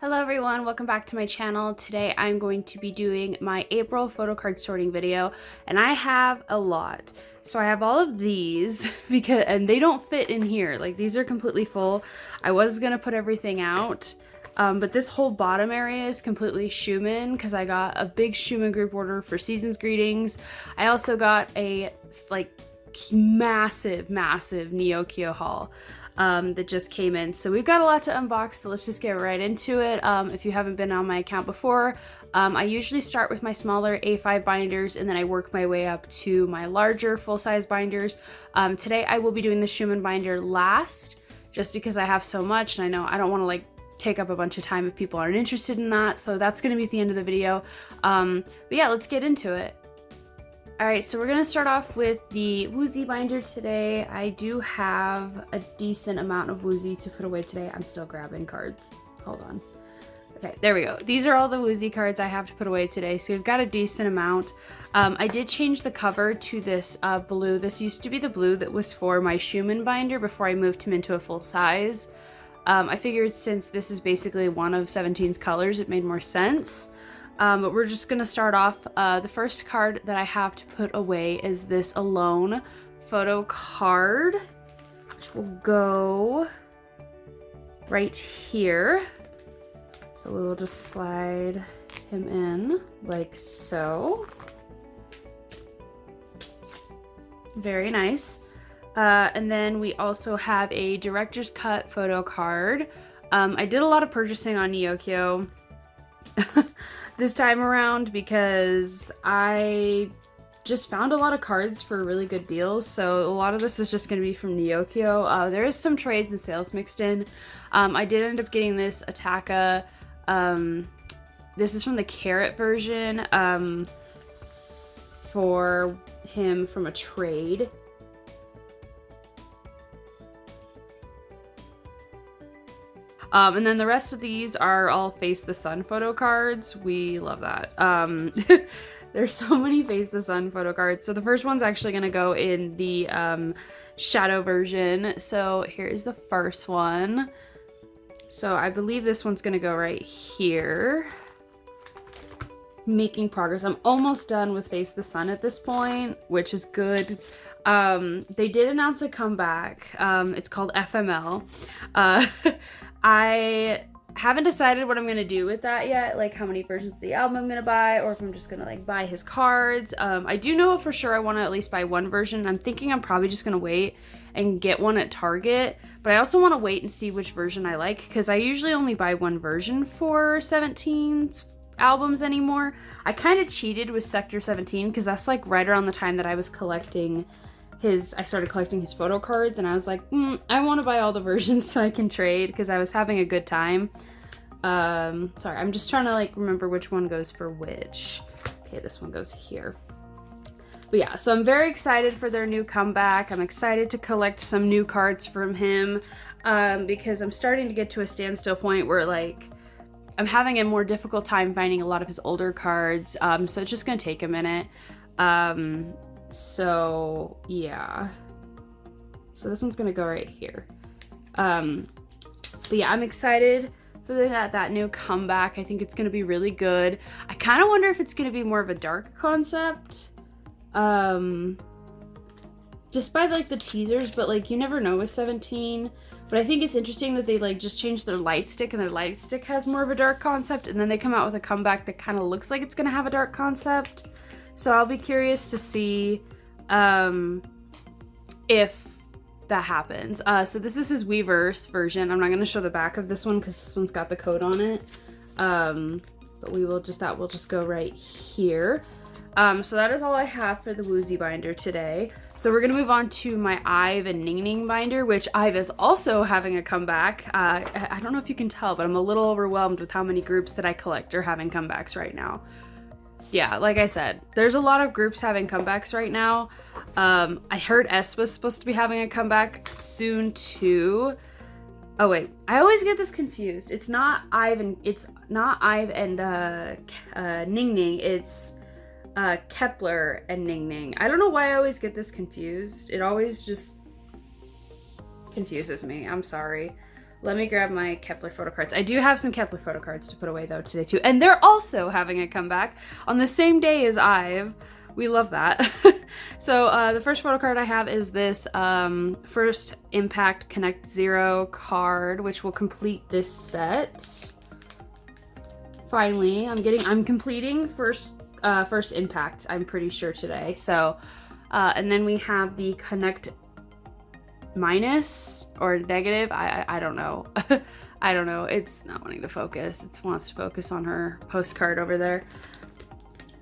Hello everyone, welcome back to my channel. Today I'm going to be doing my April photo card sorting video, and I have a lot. So I have all of these and they don't fit in here. Like, these are completely full. I was gonna put everything out, but this whole bottom area is completely Xiumin because I got a big Schumann group order for Seasons Greetings. I also got a massive Neokyo haul that just came in. So we've got a lot to unbox, so let's just get right into it. If you haven't been on my account before, I usually start with my smaller A5 binders and then I work my way up to my larger full-size binders. Today I will be doing the Schumann binder last, just because I have so much and I know I don't want to take up a bunch of time if people aren't interested in that, so that's going to be at the end of the video. But yeah, let's get into it. Alright, so we're going to start off with the Woozy binder today. I do have a decent amount of Woozy to put away today. I'm still grabbing cards. Hold on. Okay, there we go. These are all the Woozy cards I have to put away today, so we've got a decent amount. I did change the cover to this blue. This used to be the blue that was for my Schumann binder before I moved him into a full size. I figured since this is basically one of 17's colors, it made more sense. But we're just gonna start off. The first card that I have to put away is this Alone photo card, which will go right here. So we will just slide him in like so. Very nice. And then we also have a director's cut photo card. I did a lot of purchasing on Neokyo this time around because I just found a lot of cards for really good deals, so a lot of this is just going to be from Neokyo. There is some trades and sales mixed in. I did end up getting this Ataka. This is from the Carrot version for him from a trade. And then the rest of these are all Face the Sun photo cards. We love that. There's so many Face the Sun photo cards. So the first one's actually going to go in the shadow version. So here is the first one. So I believe this one's going to go right here. Making progress. I'm almost done with Face the Sun at this point, which is good. They did announce a comeback. It's called FML. I haven't decided what I'm gonna do with that yet, like how many versions of the album I'm gonna buy, or if I'm just gonna buy his cards. I do know for sure I want to at least buy one version. I'm thinking I'm probably just gonna wait and get one at Target, but I also want to wait and see which version I like, because I usually only buy one version for 17's albums anymore. I kind of cheated with Sector 17 because that's right around the time that I was collecting I started collecting his photo cards, and I was like, I want to buy all the versions so I can trade, because I was having a good time. Sorry, I'm just trying to remember which one goes for which. Okay, this one goes here. But yeah, so I'm very excited for their new comeback. I'm excited to collect some new cards from him, because I'm starting to get to a standstill point where I'm having a more difficult time finding a lot of his older cards. So it's just gonna take a minute. So yeah, so this one's gonna go right here. But yeah, I'm excited for that new comeback. I think it's gonna be really good. I kind of wonder if it's gonna be more of a dark concept, just by the teasers, but you never know with 17. But I think it's interesting that they just changed their light stick, and their light stick has more of a dark concept, and then they come out with a comeback that kind of looks like it's gonna have a dark concept. So I'll be curious to see if that happens. So this is his Weverse version. I'm not going to show the back of this one because this one's got the code on it. But that will just go right here. So that is all I have for the Woozy binder today. So we're going to move on to my Ive and Ning binder, which Ive is also having a comeback. I don't know if you can tell, but I'm a little overwhelmed with how many groups that I collect are having comebacks right now. Yeah, like I said, there's a lot of groups having comebacks right now. I heard S was supposed to be having a comeback soon too. Oh wait, I always get this confused. It's not Ive and Ning Ning. It's Kepler and Ning Ning. I don't know why I always get this confused. It always just confuses me. I'm sorry. Let me grab my Kepler photo cards. I do have some Kepler photo cards to put away though today too. And they're also having a comeback on the same day as Ive. We love that. So the first photo card I have is this First Impact Connect Zero card, which will complete this set. Finally, I'm completing First Impact, I'm pretty sure today. So, and then we have the Connect Minus or Negative. I don't know. I don't know. It's not wanting to focus. It wants to focus on her postcard over there.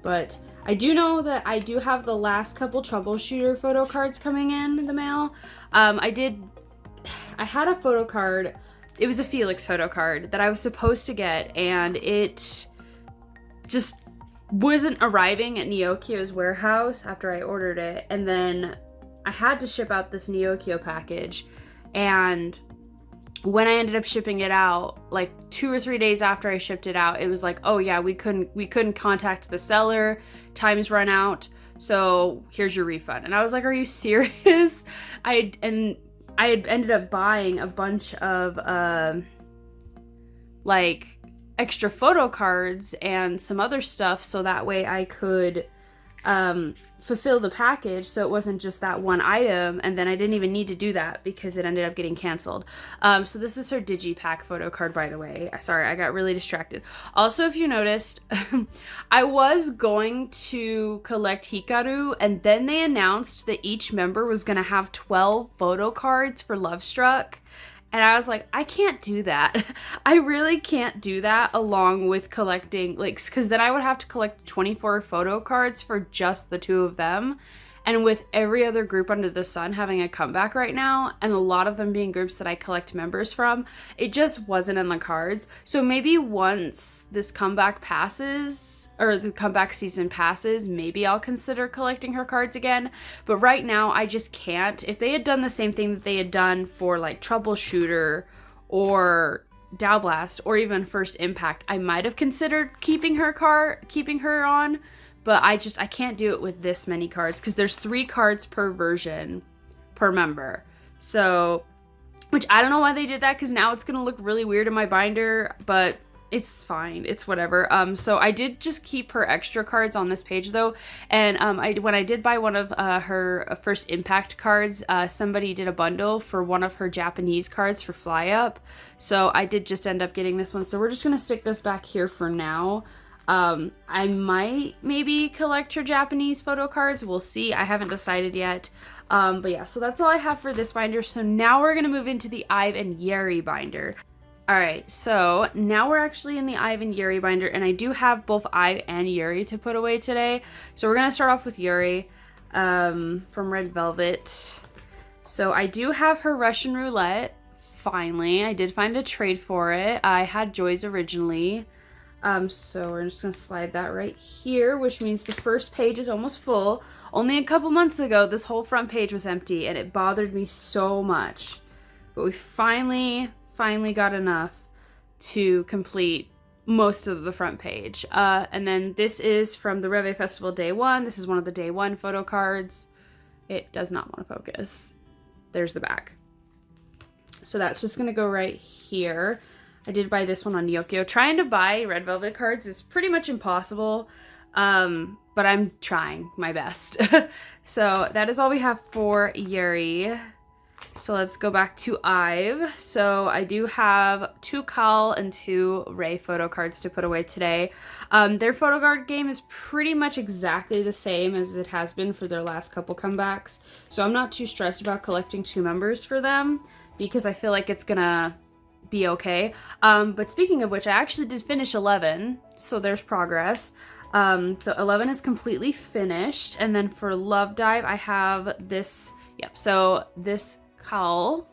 But I do know that I do have the last couple troubleshooter photo cards coming in the mail. I had a photo card. It was a Felix photo card that I was supposed to get, and it just wasn't arriving at Neokyo's warehouse after I ordered it. And then I had to ship out this Neokyo package, and when I ended up shipping it out, like 2 or 3 days after I shipped it out, it was like, oh yeah, we couldn't contact the seller, time's run out, so here's your refund. And I was like, are you serious? I had ended up buying a bunch of like extra photo cards and some other stuff so that way I could fulfill the package, so it wasn't just that one item. And then I didn't even need to do that because it ended up getting canceled. So this is her digipack photo card, by the way. Sorry, I got really distracted. Also, if you noticed, I was going to collect Hikaru, and then they announced that each member was going to have 12 photo cards for Love Struck. And I was like, I can't do that. I really can't do that along with collecting, like, because then I would have to collect 24 photo cards for just the two of them. And with every other group under the sun having a comeback right now, and a lot of them being groups that I collect members from, it just wasn't in the cards. So maybe once this comeback passes, or the comeback season passes, maybe I'll consider collecting her cards again. But right now, I just can't. If they had done the same thing that they had done for like Troubleshooter or Dow Blast or even First Impact, I might have considered keeping her on. But I can't do it with this many cards because there's 3 cards per version per member. So, which I don't know why they did that, because now it's going to look really weird in my binder, but it's fine. It's whatever. So I did just keep her extra cards on this page though. And when I did buy one of her First Impact cards, somebody did a bundle for one of her Japanese cards for Fly Up. So I did just end up getting this one. So we're just going to stick this back here for now. I might maybe collect her Japanese photo cards. We'll see. I haven't decided yet. But yeah, so that's all I have for this binder. So now we're going to move into the Ive and Yuri binder. All right, so now we're actually in the Ive and Yuri binder, and I do have both Ive and Yuri to put away today. So we're going to start off with Yuri from Red Velvet. So I do have her Russian Roulette. Finally, I did find a trade for it. I had Joy's originally. So we're just going to slide that right here, which means the first page is almost full. Only a couple months ago, this whole front page was empty, and it bothered me so much. But we finally got enough to complete most of the front page. And then this is from the Reve Festival Day 1. This is one of the Day 1 photo cards. It does not want to focus. There's the back. So that's just going to go right here. I did buy this one on Neokyo. Trying to buy Red Velvet cards is pretty much impossible, but I'm trying my best. So that is all we have for Yuri. So let's go back to Ive. So I do have 2 Kal and 2 Ray photo cards to put away today. Their photo card game is pretty much exactly the same as it has been for their last couple comebacks. So I'm not too stressed about collecting 2 members for them because I feel like it's gonna be okay. But speaking of which, I actually did finish 11, so there's progress. So 11 is completely finished, and then for Love Dive, I have this, so this Kal.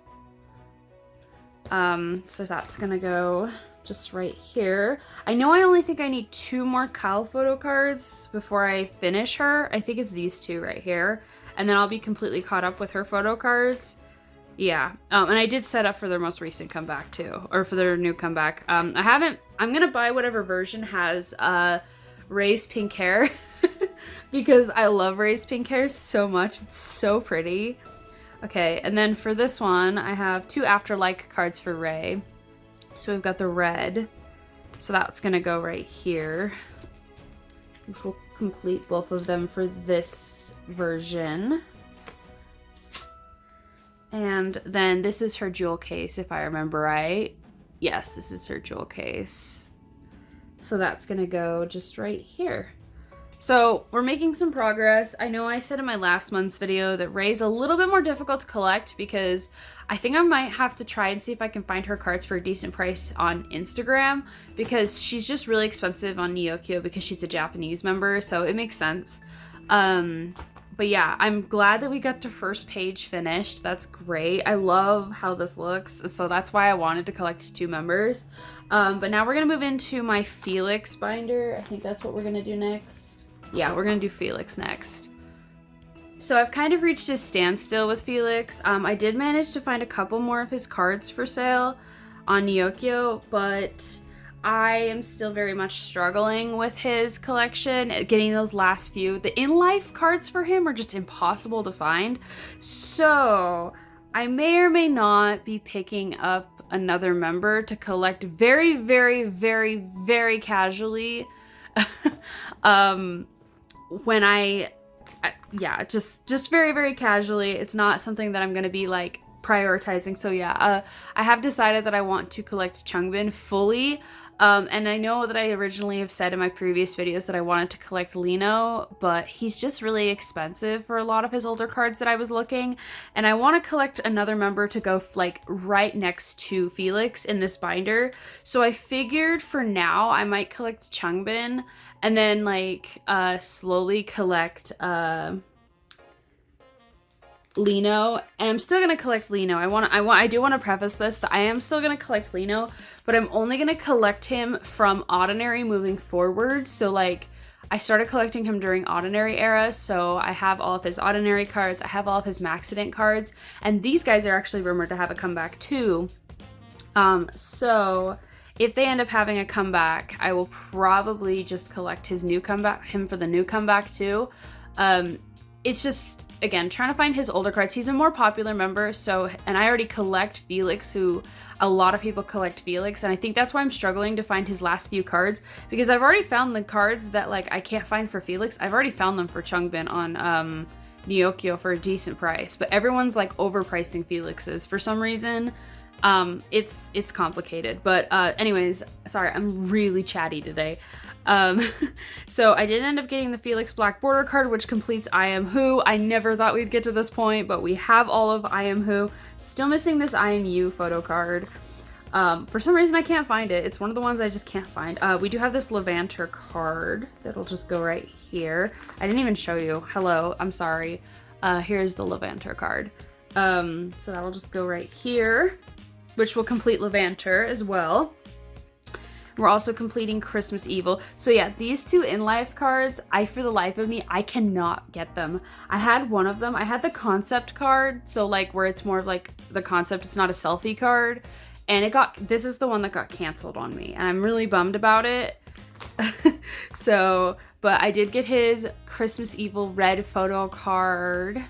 So that's gonna go just right here. I know I only think I need 2 more Kal photo cards before I finish her. I think it's these 2 right here, and then I'll be completely caught up with her photo cards. Yeah, and I did set up for their most recent comeback too, or for their new comeback. I'm gonna buy whatever version has Ray's pink hair because I love Ray's pink hair so much. It's so pretty. Okay, and then for this one, I have 2 Afterlike cards for Ray. So we've got the red. So that's gonna go right here, which will complete both of them for this version. And then this is her jewel case, if I remember right. Yes, this is her jewel case. So that's gonna go just right here. So we're making some progress. I know I said in my last month's video that Ray's a little bit more difficult to collect because I think I might have to try and see if I can find her cards for a decent price on Instagram, because she's just really expensive on Nyokyo because she's a Japanese member, so it makes sense. But yeah, I'm glad that we got the first page finished. That's great. I love how this looks, so that's why I wanted to collect 2 members. But now we're gonna move into my Felix binder. I think that's what we're gonna do next. Yeah, we're gonna do Felix next. So I've kind of reached a standstill with Felix. I did manage to find a couple more of his cards for sale on Nyokyo, but I am still very much struggling with his collection, getting those last few. The in-life cards for him are just impossible to find. So I may or may not be picking up another member to collect very, very, very, very casually. When yeah, just very, very casually. It's not something that I'm gonna be like prioritizing. So yeah, I have decided that I want to collect Xiumin fully. And I know that I originally have said in my previous videos that I wanted to collect Lino, but he's just really expensive for a lot of his older cards that I was looking. And I want to collect another member to go like right next to Felix in this binder. So I figured for now I might collect Xiumin and then like slowly collect Lino, and I'm still gonna collect Lino. I do want to preface this that I am still gonna collect Lino, but I'm only gonna collect him from Ordinary moving forward. So like I started collecting him during Ordinary era, so I have all of his Ordinary cards, I have all of his Maxident cards, and these guys are actually rumored to have a comeback too. So if they end up having a comeback, I will probably just collect his new comeback, him for the new comeback too. It's just, again, trying to find his older cards. He's a more popular member, so, and I already collect Felix, who a lot of people collect Felix, and I think that's why I'm struggling to find his last few cards, because I've already found the cards that like I can't find for Felix. I've already found them for Xiumin on Nyokyo for a decent price, but everyone's like overpricing Felix's for some reason. It's complicated, but anyways, sorry, I'm really chatty today. So I did end up getting the Felix Black Border card, which completes I Am Who. I never thought we'd get to this point, but we have all of I Am Who. Still missing this I Am You photo card. For some reason I can't find it. It's one of the ones I just can't find. We do have this Levanter card that'll just go right here. I didn't even show you. Hello, I'm sorry. Here's the Levanter card. So that'll just go right here, which will complete Levanter as well. We're also completing Christmas Evil. So yeah, these 2 in-life cards, for the life of me, I cannot get them. I had one of them. I had the concept card, so like where it's more of like the concept, it's not a selfie card. And this is the one that got canceled on me, and I'm really bummed about it. So, but I did get his Christmas Evil red photo card.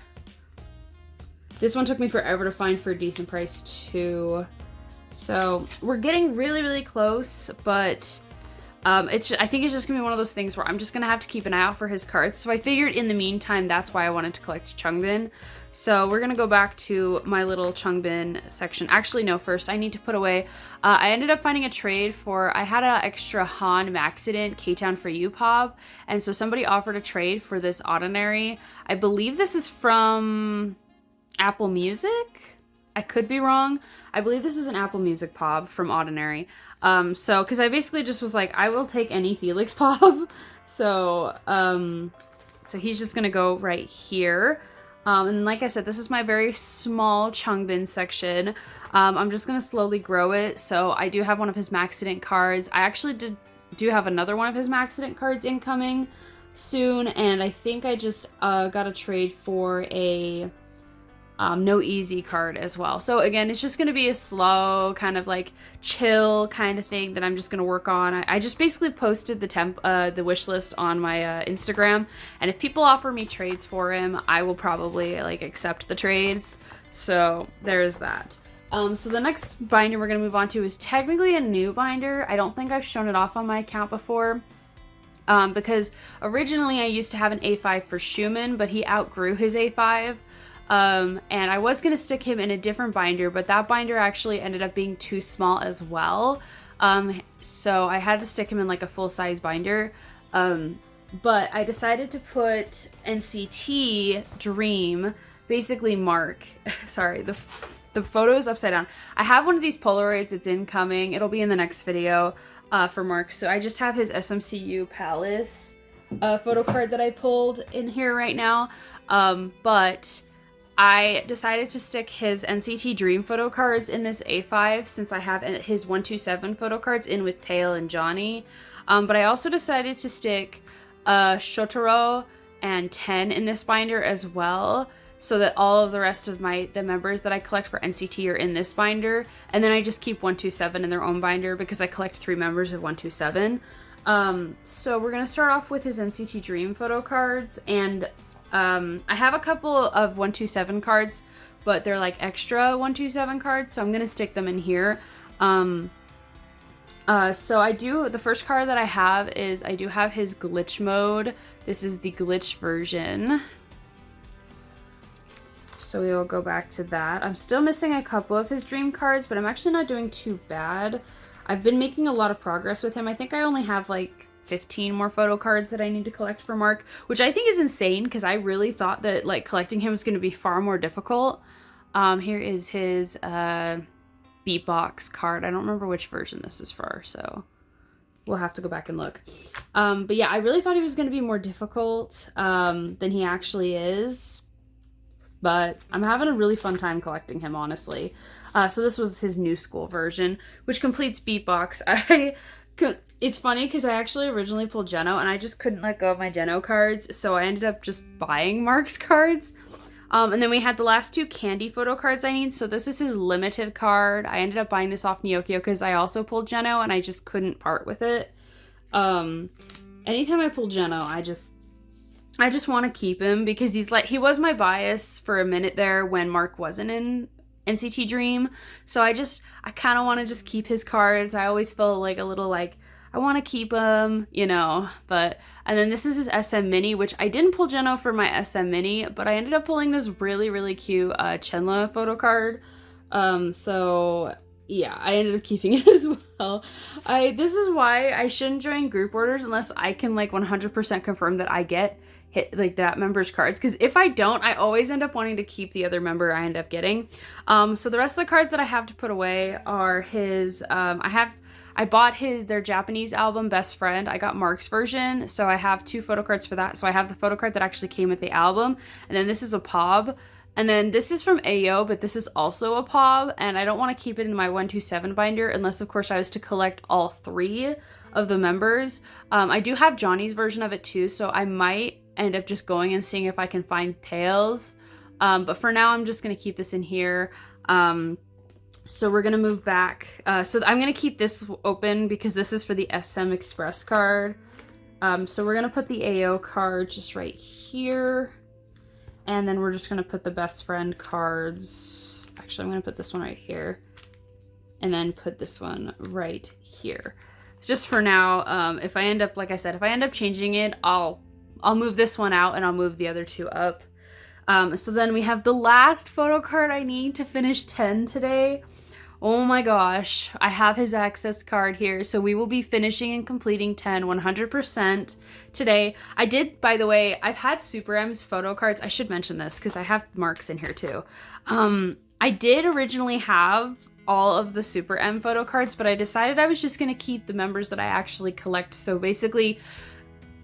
This one took me forever to find for a decent price too. So we're getting really, really close, but I think it's just gonna be one of those things where I'm just gonna have to keep an eye out for his cards. So I figured in the meantime, that's why I wanted to collect Xiumin. So we're gonna go back to my little Xiumin section. Actually, no, first I need to put away, I ended up finding a trade for, I had an extra Han Maxident K-Town for You Pob, and so somebody offered a trade for this Ordinary. I believe this is from Apple Music? I could be wrong. I believe this is an Apple Music Pob from Ordinary. So, because I basically just was like, I will take any Felix Pob. So, so he's just gonna go right here. And like I said, this is my very small Xiumin section. I'm just gonna slowly grow it. So I do have one of his Maxident cards. I actually do have another one of his Maxident cards incoming soon, and I think I just got a trade for a No Easy card as well. So again, it's just going to be a slow kind of like chill kind of thing that I'm just going to work on. I just basically posted the wish list on my Instagram, and if people offer me trades for him, I will probably like accept the trades. So there's that. So the next binder we're going to move on to is technically a new binder. I don't think I've shown it off on my account before. Because originally I used to have an A5 for Schumann, but he outgrew his A5. And I was going to stick him in a different binder, but that binder actually ended up being too small as well. So I had to stick him in like a full-size binder. But I decided to put NCT Dream, basically Mark. Sorry, the photo's upside down. I have one of these Polaroids. It's incoming. It'll be in the next video for Mark. So I just have his SMCU Palace photo card that I pulled in here right now. But I decided to stick his NCT Dream photo cards in this A5 since I have his 127 photo cards in with Tail and Johnny. But I also decided to stick Shotaro and 10 in this binder as well, so that all of the rest of the members that I collect for NCT are in this binder, and then I just keep 127 in their own binder because I collect 3 members of 127. So we're gonna start off with his NCT Dream photo cards, and I have a couple of 127 cards, but they're like extra 127 cards, so I'm gonna stick them in here. So the first card that I have is, I do have his glitch mode. This is the glitch version. So we will go back to that. I'm still missing a couple of his dream cards, but I'm actually not doing too bad. I've been making a lot of progress with him. I think I only have like 15 more photo cards that I need to collect for Mark, which I think is insane because I really thought that like collecting him was going to be far more difficult. Here is his beatbox card. I don't remember which version this is for, so we'll have to go back and look. But yeah, I really thought he was going to be more difficult than he actually is. But I'm having a really fun time collecting him, honestly. So this was his new school version, which completes beatbox. It's funny because I actually originally pulled Geno, and I just couldn't let go of my Geno cards, so I ended up just buying Mark's cards. And then we had the last 2 candy photo cards I need. So this is his limited card. I ended up buying this off Neokyo because I also pulled Geno, and I just couldn't part with it. Anytime I pull Geno, I just want to keep him because he was my bias for a minute there when Mark wasn't in NCT Dream. So I kind of want to just keep his cards. I always felt like a little like, I want to keep him, you know, and then this is his SM Mini, which I didn't pull Geno for my SM Mini, but I ended up pulling this really, really cute Chenla photo card. So yeah, I ended up keeping it as well. This is why I shouldn't join group orders unless I can like 100% confirm that I get hit like that member's cards, because if I don't, I always end up wanting to keep the other member I end up getting. So the rest of the cards that I have to put away are his I bought their Japanese album Best Friend. I got Mark's version, so I have 2 photo cards for that. So I have the photo card that actually came with the album, and then this is a POB, and then this is from Ayo, but this is also a POB, and I don't want to keep it in my 127 binder unless of course I was to collect all 3 of the members. I do have Johnny's version of it too, so I might end up just going and seeing if I can find Tails. But for now, I'm just going to keep this in here. So we're going to move back. So I'm going to keep this open because this is for the SM Express card. So we're going to put the AO card just right here. And then we're just going to put the best friend cards. Actually, I'm going to put this one right here. And then put this one right here. Just for now, if I end up, like I said, if I end up changing it, I'll move this one out and I'll move the other 2 up. So then we have the last photo card I need to finish 10 today. Oh my gosh, I have his access card here. So we will be finishing and completing 10 100% today. I did, by the way, I've had Super M's photo cards. I should mention this because I have Mark's in here too. I did originally have all of the Super M photo cards, but I decided I was just going to keep the members that I actually collect. So basically,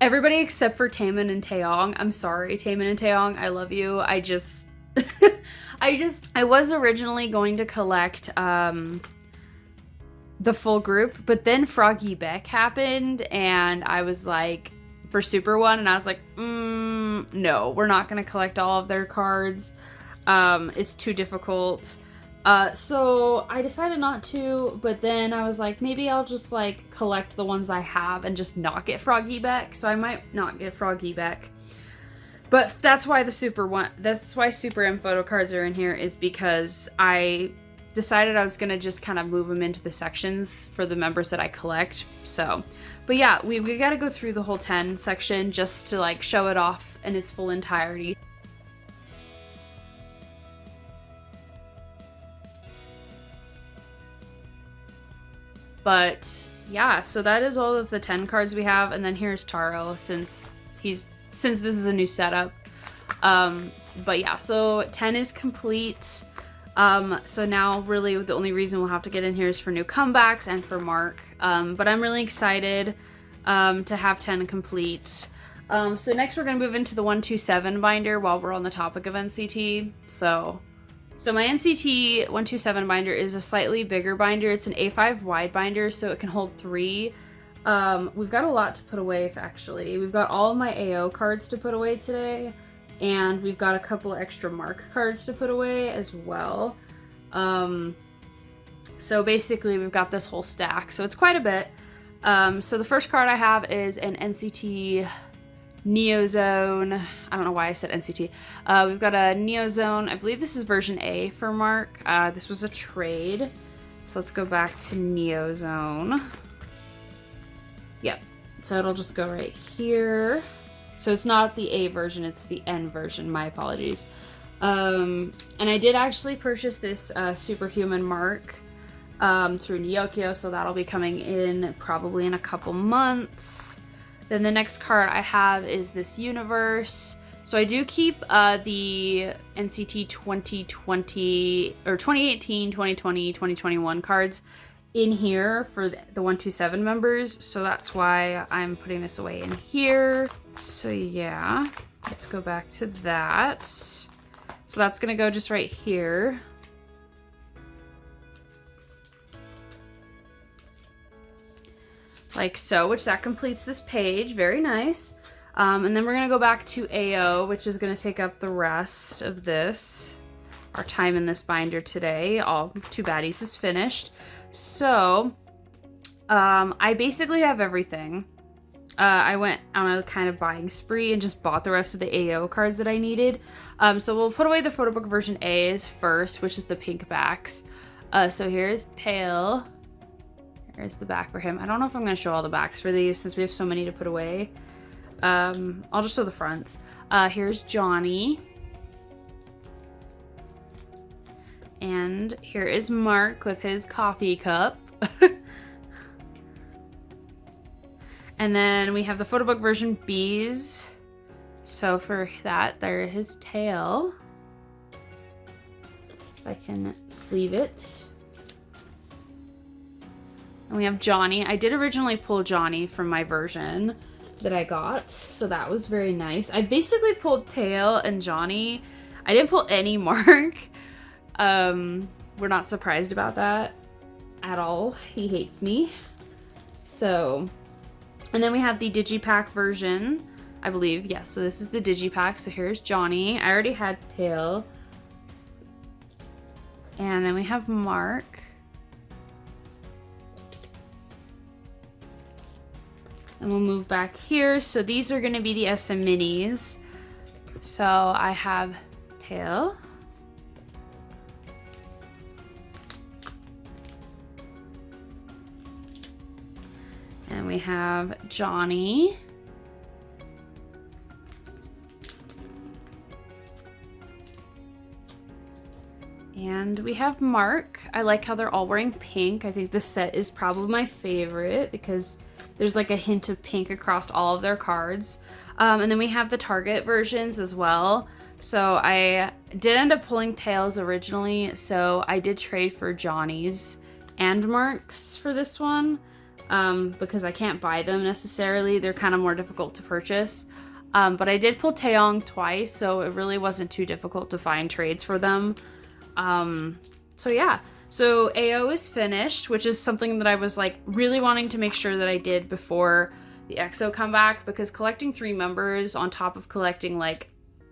everybody except for Taemin and Taeyong. I'm sorry, Taemin and Taeyong. I love you. I was originally going to collect the full group, but then Froggy Beck happened, and I was like, for Super One, and I was like, no, we're not going to collect all of their cards. It's too difficult. So I decided not to, but then I was like, maybe I'll just like collect the ones I have and just not get Froggy Beck. So I might not get Froggy Beck. But that's why Super M photo cards are in here, is because I decided I was gonna just kind of move them into the sections for the members that I collect. So, but yeah, we gotta go through the whole 10 section just to like show it off in its full entirety. But yeah, so that is all of the 10 cards we have, and then here's Taro since this is a new setup. But yeah, so 10 is complete. So now really the only reason we'll have to get in here is for new comebacks and for Mark. But I'm really excited to have 10 complete. So next we're gonna move into the 127 binder while we're on the topic of NCT. So my NCT 127 binder is a slightly bigger binder. It's an A5 wide binder, so it can hold 3. We've got a lot to put away, actually. We've got all of my AO cards to put away today, and we've got a couple extra Mark cards to put away as well. So basically we've got this whole stack, so it's quite a bit. So the first card I have is an NCT Neozone. I don't know why I said NCT. We've got a Neozone. I believe this is version A for Mark. This was a trade. So let's go back to Neozone. Yep. So it'll just go right here. So it's not the A version, it's the N version. My apologies. And I did actually purchase this Superhuman Mark through Nyokyo, so that'll be coming in probably in a couple months. Then the next card I have is this Universe. So I do keep the NCT 2020 or 2018, 2020, 2021 cards in here for the 127 members. So that's why I'm putting this away in here. So yeah, let's go back to that. So that's gonna go just right here. Like so, which that completes this page. Very nice. And then we're gonna go back to AO, which is gonna take up the rest of this, our time in this binder today. All 2 baddies is finished. So I basically have everything. I went on a kind of buying spree and just bought the rest of the AO cards that I needed. So we'll put away the photo book version A's first, which is the pink backs. So here's Tail. There's the back for him. I don't know if I'm going to show all the backs for these since we have so many to put away. I'll just show the fronts. Here's Johnny. And here is Mark with his coffee cup. And then we have the photo book version B's. So for that, there his tail. If I can sleeve it. And we have Johnny. I did originally pull Johnny from my version that I got, so that was very nice. I basically pulled Tail and Johnny. I didn't pull any Mark. We're not surprised about that at all. He hates me. So, and then we have the Digipack version, I believe. Yes, so this is the Digipack. So here's Johnny. I already had Tail. And then we have Mark. And we'll move back here. So these are going to be the SM Minis. So I have Tail. And we have Johnny. And we have Mark. I like how they're all wearing pink. I think this set is probably my favorite because there's like a hint of pink across all of their cards. And then we have the Target versions as well. So I did end up pulling Tails originally. So I did trade for Johnny's and Mark's for this one. Because I can't buy them necessarily. They're kind of more difficult to purchase. But I did pull Taeyong twice. So it really wasn't too difficult to find trades for them. So yeah. So AO is finished, which is something that I was like really wanting to make sure that I did before the EXO comeback, because collecting 3 members on top of collecting like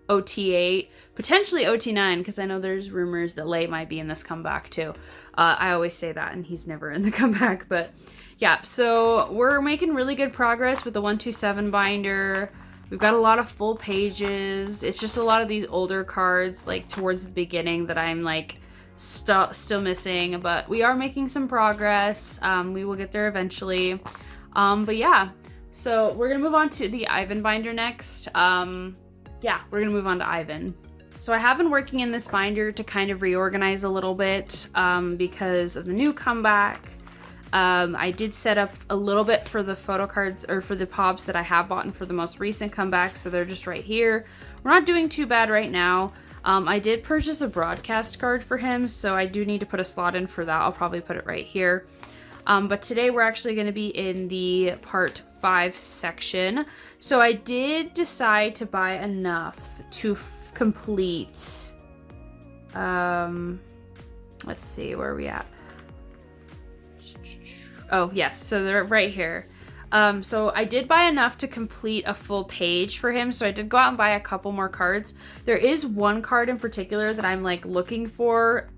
OT8, potentially OT9, because I know there's rumors that Lei might be in this comeback too. I always say that and he's never in the comeback, but yeah, so we're making really good progress with the 127 binder. We've got a lot of full pages. It's just a lot of these older cards, like towards the beginning, that I'm like still missing, but we are making some progress. We will get there eventually. But yeah, so we're gonna move on to the Ivan binder next. Yeah, we're gonna move on to Ivan. So I have been working in this binder to kind of reorganize a little bit because of the new comeback. I did set up a little bit for the photo cards, or for the pobs that I have bought for the most recent comeback, so they're just right here. We're not doing too bad right now. I did purchase a broadcast card for him, so I do need to put a slot in for that. I'll probably put it right here. But today we're actually going to be in the part 5 section. So I did decide to buy enough to complete, let's see, where are we at? Oh, yes, so they're right here. So I did buy enough to complete a full page for him, so I did go out and buy a couple more cards. There is one card in particular that I'm like looking for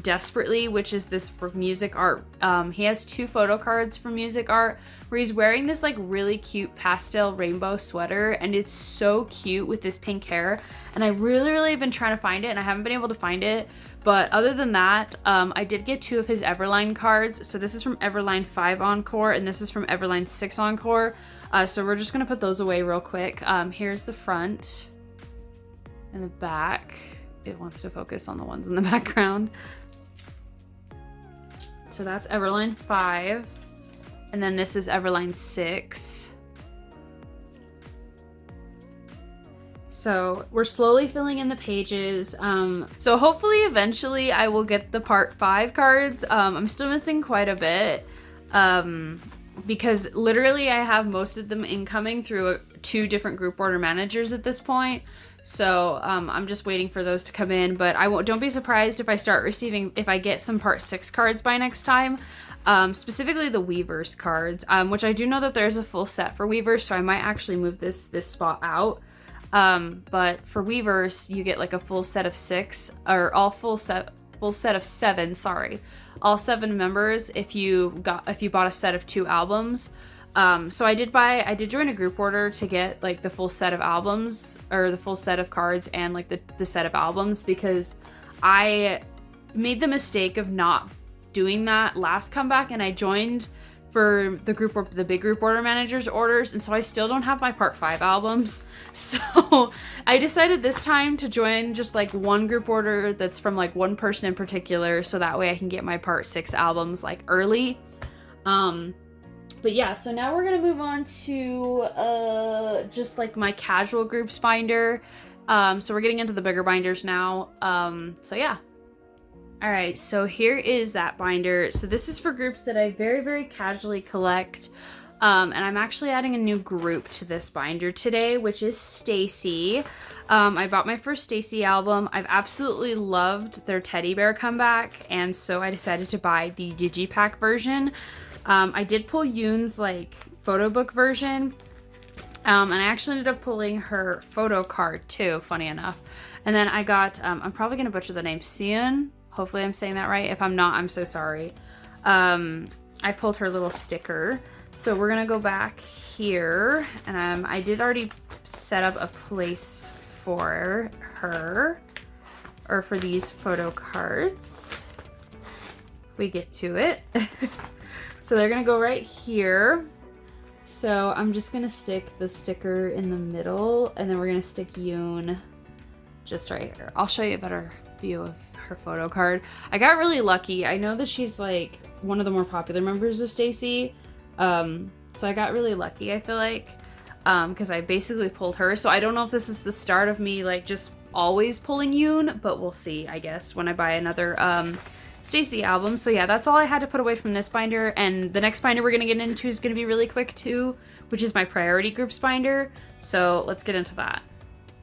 desperately, which is this for music art. He has 2 photo cards for music art where he's wearing this like really cute pastel rainbow sweater, and it's so cute with this pink hair, and I really have been trying to find it and I haven't been able to find it. But other than that, I did get 2 of his Everline cards. So this is from Everline 5 Encore and this is from Everline 6 Encore. So we're just gonna put those away real quick. Here's the front and the back. It wants to focus on the ones in the background. So that's Everline 5. And then this is Everline 6. So we're slowly filling in the pages. So hopefully eventually I will get the part 5 cards. I'm still missing quite a bit because literally I have most of them incoming through 2 different group order managers at this point. So I'm just waiting for those to come in, but don't be surprised if I get some part 6 cards by next time. Specifically the Weavers cards, which I do know that there's a full set for Weavers, so I might actually move this spot out. But for Weavers, you get like a full set of 6, or full set of 7, sorry. All 7 members if you bought a set of 2 albums. So I did join a group order to get like the full set of albums, or the full set of cards, and like the set of albums, because I made the mistake of not doing that last comeback, and I joined for the big group order managers orders, and so I still don't have my part 5 albums. So I decided this time to join just like one group order that's from like one person in particular, so that way I can get my part 6 albums like early. But yeah, so now we're gonna move on to just like my casual groups binder. So we're getting into the bigger binders now. So yeah. All right, so here is that binder. So this is for groups that I very casually collect. And I'm actually adding a new group to this binder today, which is Stacy. I bought my first Stacy album. I've absolutely loved their teddy bear comeback, and so I decided to buy the digipack version. I did pull Yoon's like photo book version, and I actually ended up pulling her photo card too, funny enough. And then I got, I'm probably gonna butcher the name, Xiumin. Hopefully I'm saying that right. If I'm not, I'm so sorry. I pulled her little sticker. So we're gonna go back here, and I did already set up a place for her, or for these photo cards. If we get to it. So they're gonna go right here. So I'm just gonna stick the sticker in the middle, and then we're gonna stick Yoon just right here. I'll show you a better view of her photo card. I got really lucky. I know that she's like one of the more popular members of Stacy. So I got really lucky, I feel like, because I basically pulled her. So I don't know if this is the start of me like just always pulling Yoon, but we'll see, I guess, when I buy another Stacy album. So yeah, that's all I had to put away from this binder, and the next binder we're gonna get into is gonna be really quick too, which is my priority groups binder. So let's get into that.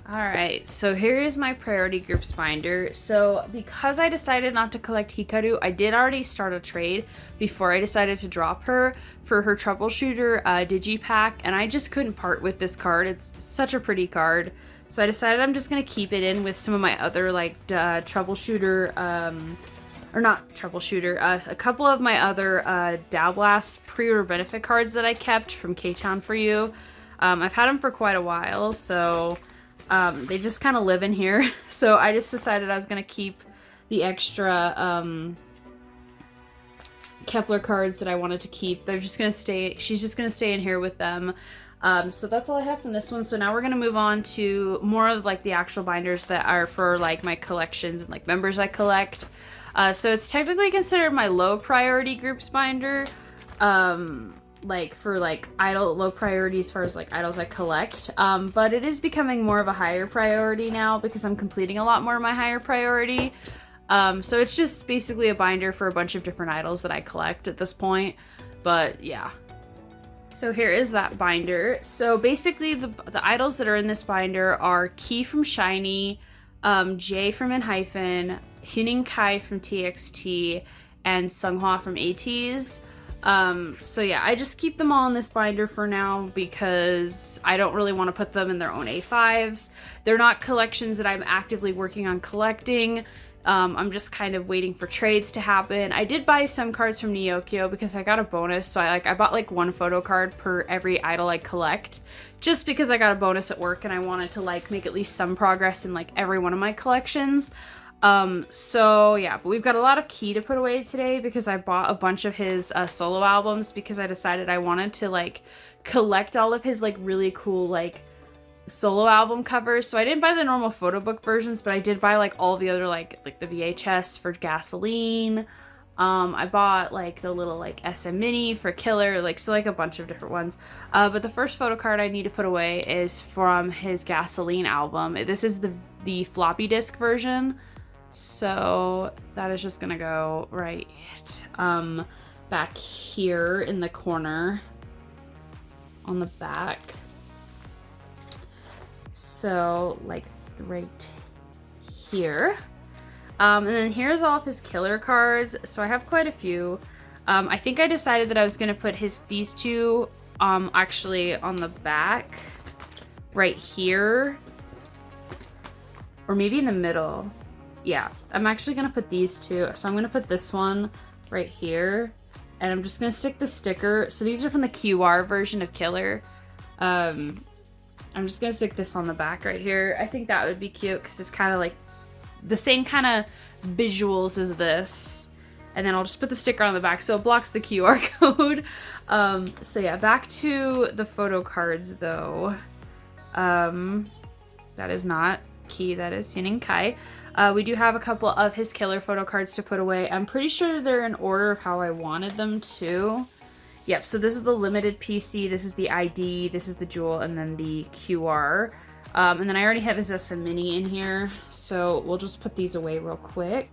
Alright, so here is my priority groups binder. So because I decided not to collect Hikaru, I did already start a trade before I decided to drop her for her Troubleshooter Digipack, and I just couldn't part with this card. It's such a pretty card. So I decided I'm just going to keep it in with some of my other like Troubleshooter, or not Troubleshooter, a couple of my other Dow Blast pre-order benefit cards that I kept from K-Town for You. I've had them for quite a while, so they just kind of live in here. So I just decided I was going to keep the extra Kepler cards that I wanted to keep. They're just going to stay, she's just going to stay in here with them. So that's all I have from this one. So now we're going to move on to more of like the actual binders that are for like my collections and like members I collect. So it's technically considered my low priority groups binder. Like for like idol low priority as far as like idols I collect. But it is becoming more of a higher priority now because I'm completing a lot more of my higher priority. So it's just basically a binder for a bunch of different idols that I collect at this point. But yeah. So here is that binder. So basically the idols that are in this binder are Key from Shiny, Jay from Enhypen, Huening Kai from TXT, and Seonghwa from ATEEZ. So yeah, I just keep them all in this binder for now because I don't really want to put them in their own A5s. They're not collections that I'm actively working on collecting. I'm just kind of waiting for trades to happen. I did buy some cards from Neokyo because I got a bonus, so I bought like one photo card per every idol I collect, just because I got a bonus at work and I wanted to like make at least some progress in like every one of my collections. So yeah, but we've got a lot of Key to put away today because I bought a bunch of his solo albums because I decided I wanted to like collect all of his like really cool like solo album covers. So I didn't buy the normal photo book versions, but I did buy like all the other like the VHS for Gasoline. I bought like the little like SM Mini for Killer, like so like a bunch of different ones. But the first photo card I need to put away is from his Gasoline album. This is the floppy disk version. So that is just gonna go right back here in the corner on the back. So like right here. And then here's all of his Killer cards. So I have quite a few. I think I decided that I was gonna put these two actually on the back right here, or maybe in the middle. Yeah, I'm actually gonna put these two. So I'm gonna put this one right here, and I'm just gonna stick the sticker. So these are from the QR version of Killer. I'm just gonna stick this on the back right here. I think that would be cute because it's kind of like the same kind of visuals as this. And then I'll just put the sticker on the back so it blocks the QR code. So yeah, back to the photo cards though. That is not Key, that is Huening Kai. We do have a couple of his Killer photo cards to put away. I'm pretty sure they're in order of how I wanted them to. Yep, so this is the limited PC, this is the ID, this is the jewel, and then the QR. And then I already have his SM Mini in here, so we'll just put these away real quick.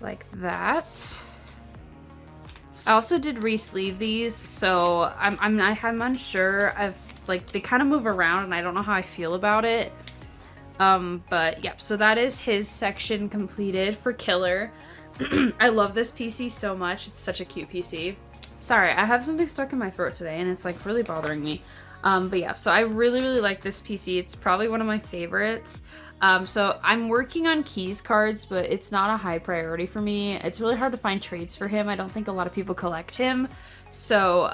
Like that. I also did re-sleeve these, so I'm unsure. Like, they kind of move around and I don't know how I feel about it. But yep, so that is his section completed for Killer. I love this PC so much. It's such a cute PC. Sorry, I have something stuck in my throat today and it's like really bothering me. But yeah, so I really like this PC. It's probably one of my favorites. So I'm working on Keys cards, but it's not a high priority for me. It's really hard to find trades for him. I don't think a lot of people collect him. So,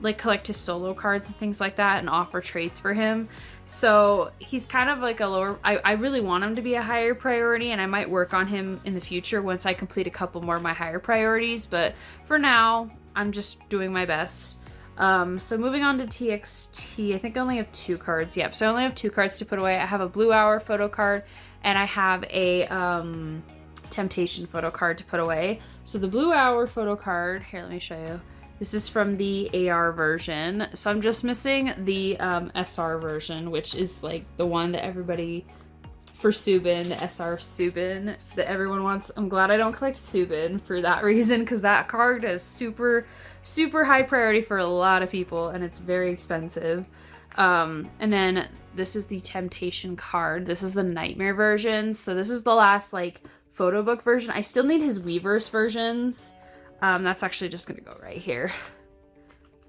like collect his solo cards and things like that and offer trades for him. So he's kind of like a lower, I really want him to be a higher priority, and I might work on him in the future once I complete a couple more of my higher priorities. But for now, I'm just doing my best. So moving on to TXT, I think I only have 2 cards. Yep, so I only have 2 cards to put away. I have a Blue Hour photo card and I have a Temptation photo card to put away. So the Blue Hour photo card, here, let me show you. This is from the AR version. So I'm just missing the SR version, which is like the one that everybody for Subin, the SR Subin that everyone wants. I'm glad I don't collect Subin for that reason, because that card is super high priority for a lot of people and it's very expensive. And then this is the Temptation card. This is the Nightmare version. So this is the last like photo book version. I still need his Weverse versions. That's actually just gonna go right here.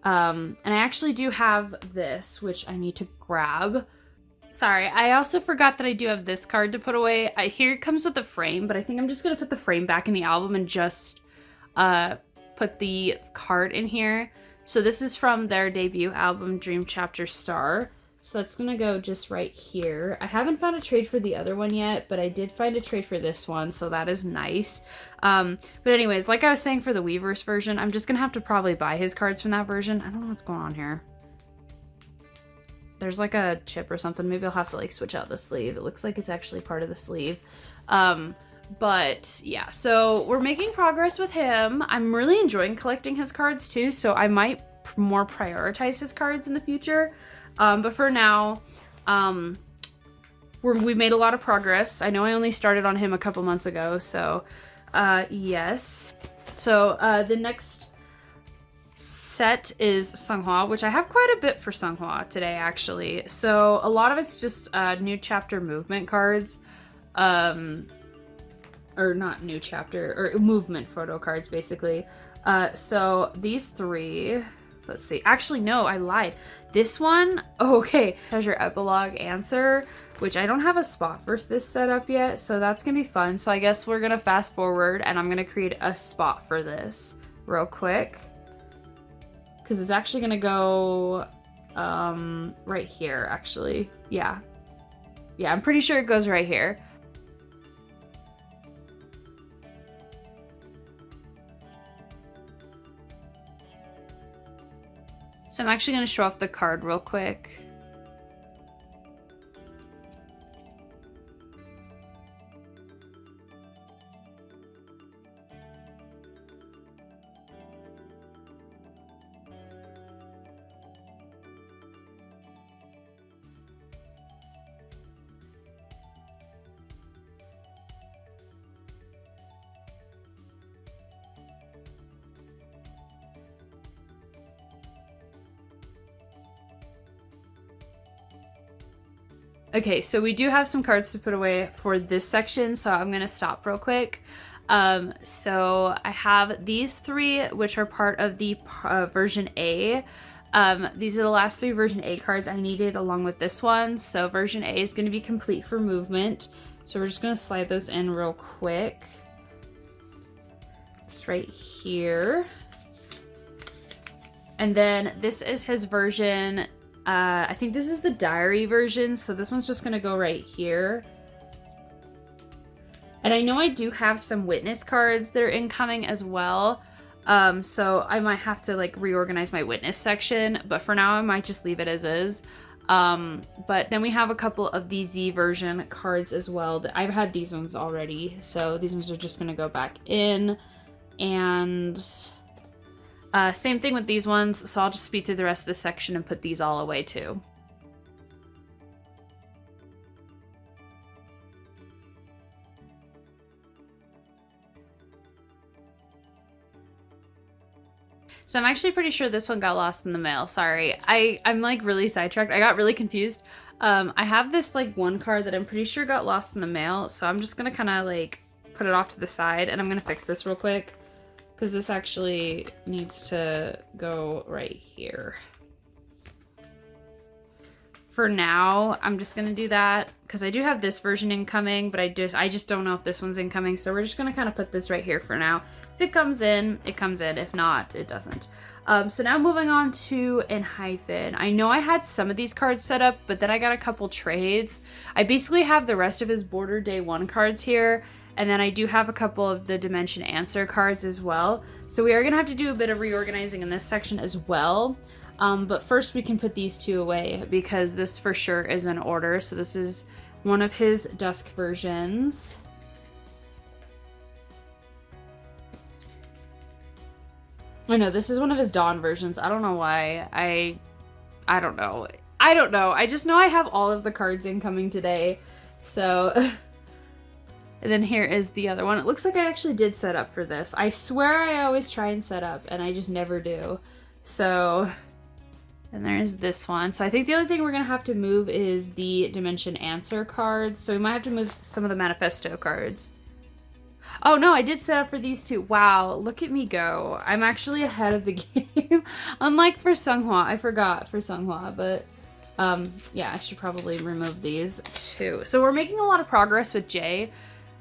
And I actually do have this, which I need to grab. Sorry, I also forgot that I do have this card to put away. Here it comes with the frame, but I think I'm just gonna put the frame back in the album and just put the card in here. So this is from their debut album, Dream Chapter Star. So that's gonna go just right here. I haven't found a trade for the other one yet, but I did find a trade for this one, so that is nice. But anyways, like I was saying for the Weverse version, I'm just gonna have to probably buy his cards from that version. I don't know what's going on here. There's like a chip or something. Maybe I'll have to like switch out the sleeve. It looks like it's actually part of the sleeve. But yeah, so we're making progress with him. I'm really enjoying collecting his cards too, so I might more prioritize his cards in the future. But for now, we've made a lot of progress. I know I only started on him a couple months ago, so yes. So the next set is Seonghwa, which I have quite a bit for Seonghwa today, actually. So a lot of it's just new chapter movement cards, or not new chapter, or movement photo cards, basically. So these three, let's see. Actually, no, I lied. This one, oh, okay, Treasure Epilogue Answer, which I don't have a spot for this setup yet, so that's gonna be fun. So I guess we're gonna fast forward, and I'm gonna create a spot for this real quick, because it's actually gonna go right here, actually. Yeah, I'm pretty sure it goes right here. So I'm actually going to show off the card real quick. Okay, so we do have some cards to put away for this section, so I'm gonna stop real quick. So I have these three, which are part of the version A. These are the last three version A cards I needed along with this one. So version A is gonna be complete for movement. So we're just gonna slide those in real quick. Just right here. And then this is his version. I think this is the diary version, so this one's just gonna go right here. And I know I do have some witness cards that are incoming as well, so I might have to like reorganize my witness section, but for now I might just leave it as is. But then we have a couple of the Z version cards as well. I've had these ones already, so these ones are just gonna go back in. And same thing with these ones, so I'll just speed through the rest of the section and put these all away too. So I'm actually pretty sure this one got lost in the mail. Sorry, I'm like really sidetracked. I got really confused. I have this like one card that I'm pretty sure got lost in the mail, so I'm just gonna kind of like put it off to the side, and I'm gonna fix this real quick, because this actually needs to go right here. For now, I'm just gonna do that, because I do have this version incoming, but I just don't know if this one's incoming, so we're just gonna kind of put this right here for now. If it comes in, it comes in. If not, it doesn't. So now moving on to Enhypen. I know I had some of these cards set up, but then I got a couple trades. I basically have the rest of his Border Day 1 cards here, and then I do have a couple of the Dimension Answer cards as well. So we are going to have to do a bit of reorganizing in this section as well. But first we can put these two away, because this for sure is in order. So this is one of his Dusk versions. I know, this is one of his Dawn versions. I don't know why. I don't know. I just know I have all of the cards incoming today. So... And then here is the other one. It looks like I actually did set up for this. I swear I always try and set up, and I just never do. So, and there's this one. So I think the only thing we're gonna have to move is the Dimension Answer cards. So we might have to move some of the Manifesto cards. Oh no, I did set up for these two. Wow, look at me go. I'm actually ahead of the game. Unlike for Seonghwa, I forgot for Seonghwa, but yeah, I should probably remove these too. So we're making a lot of progress with Jay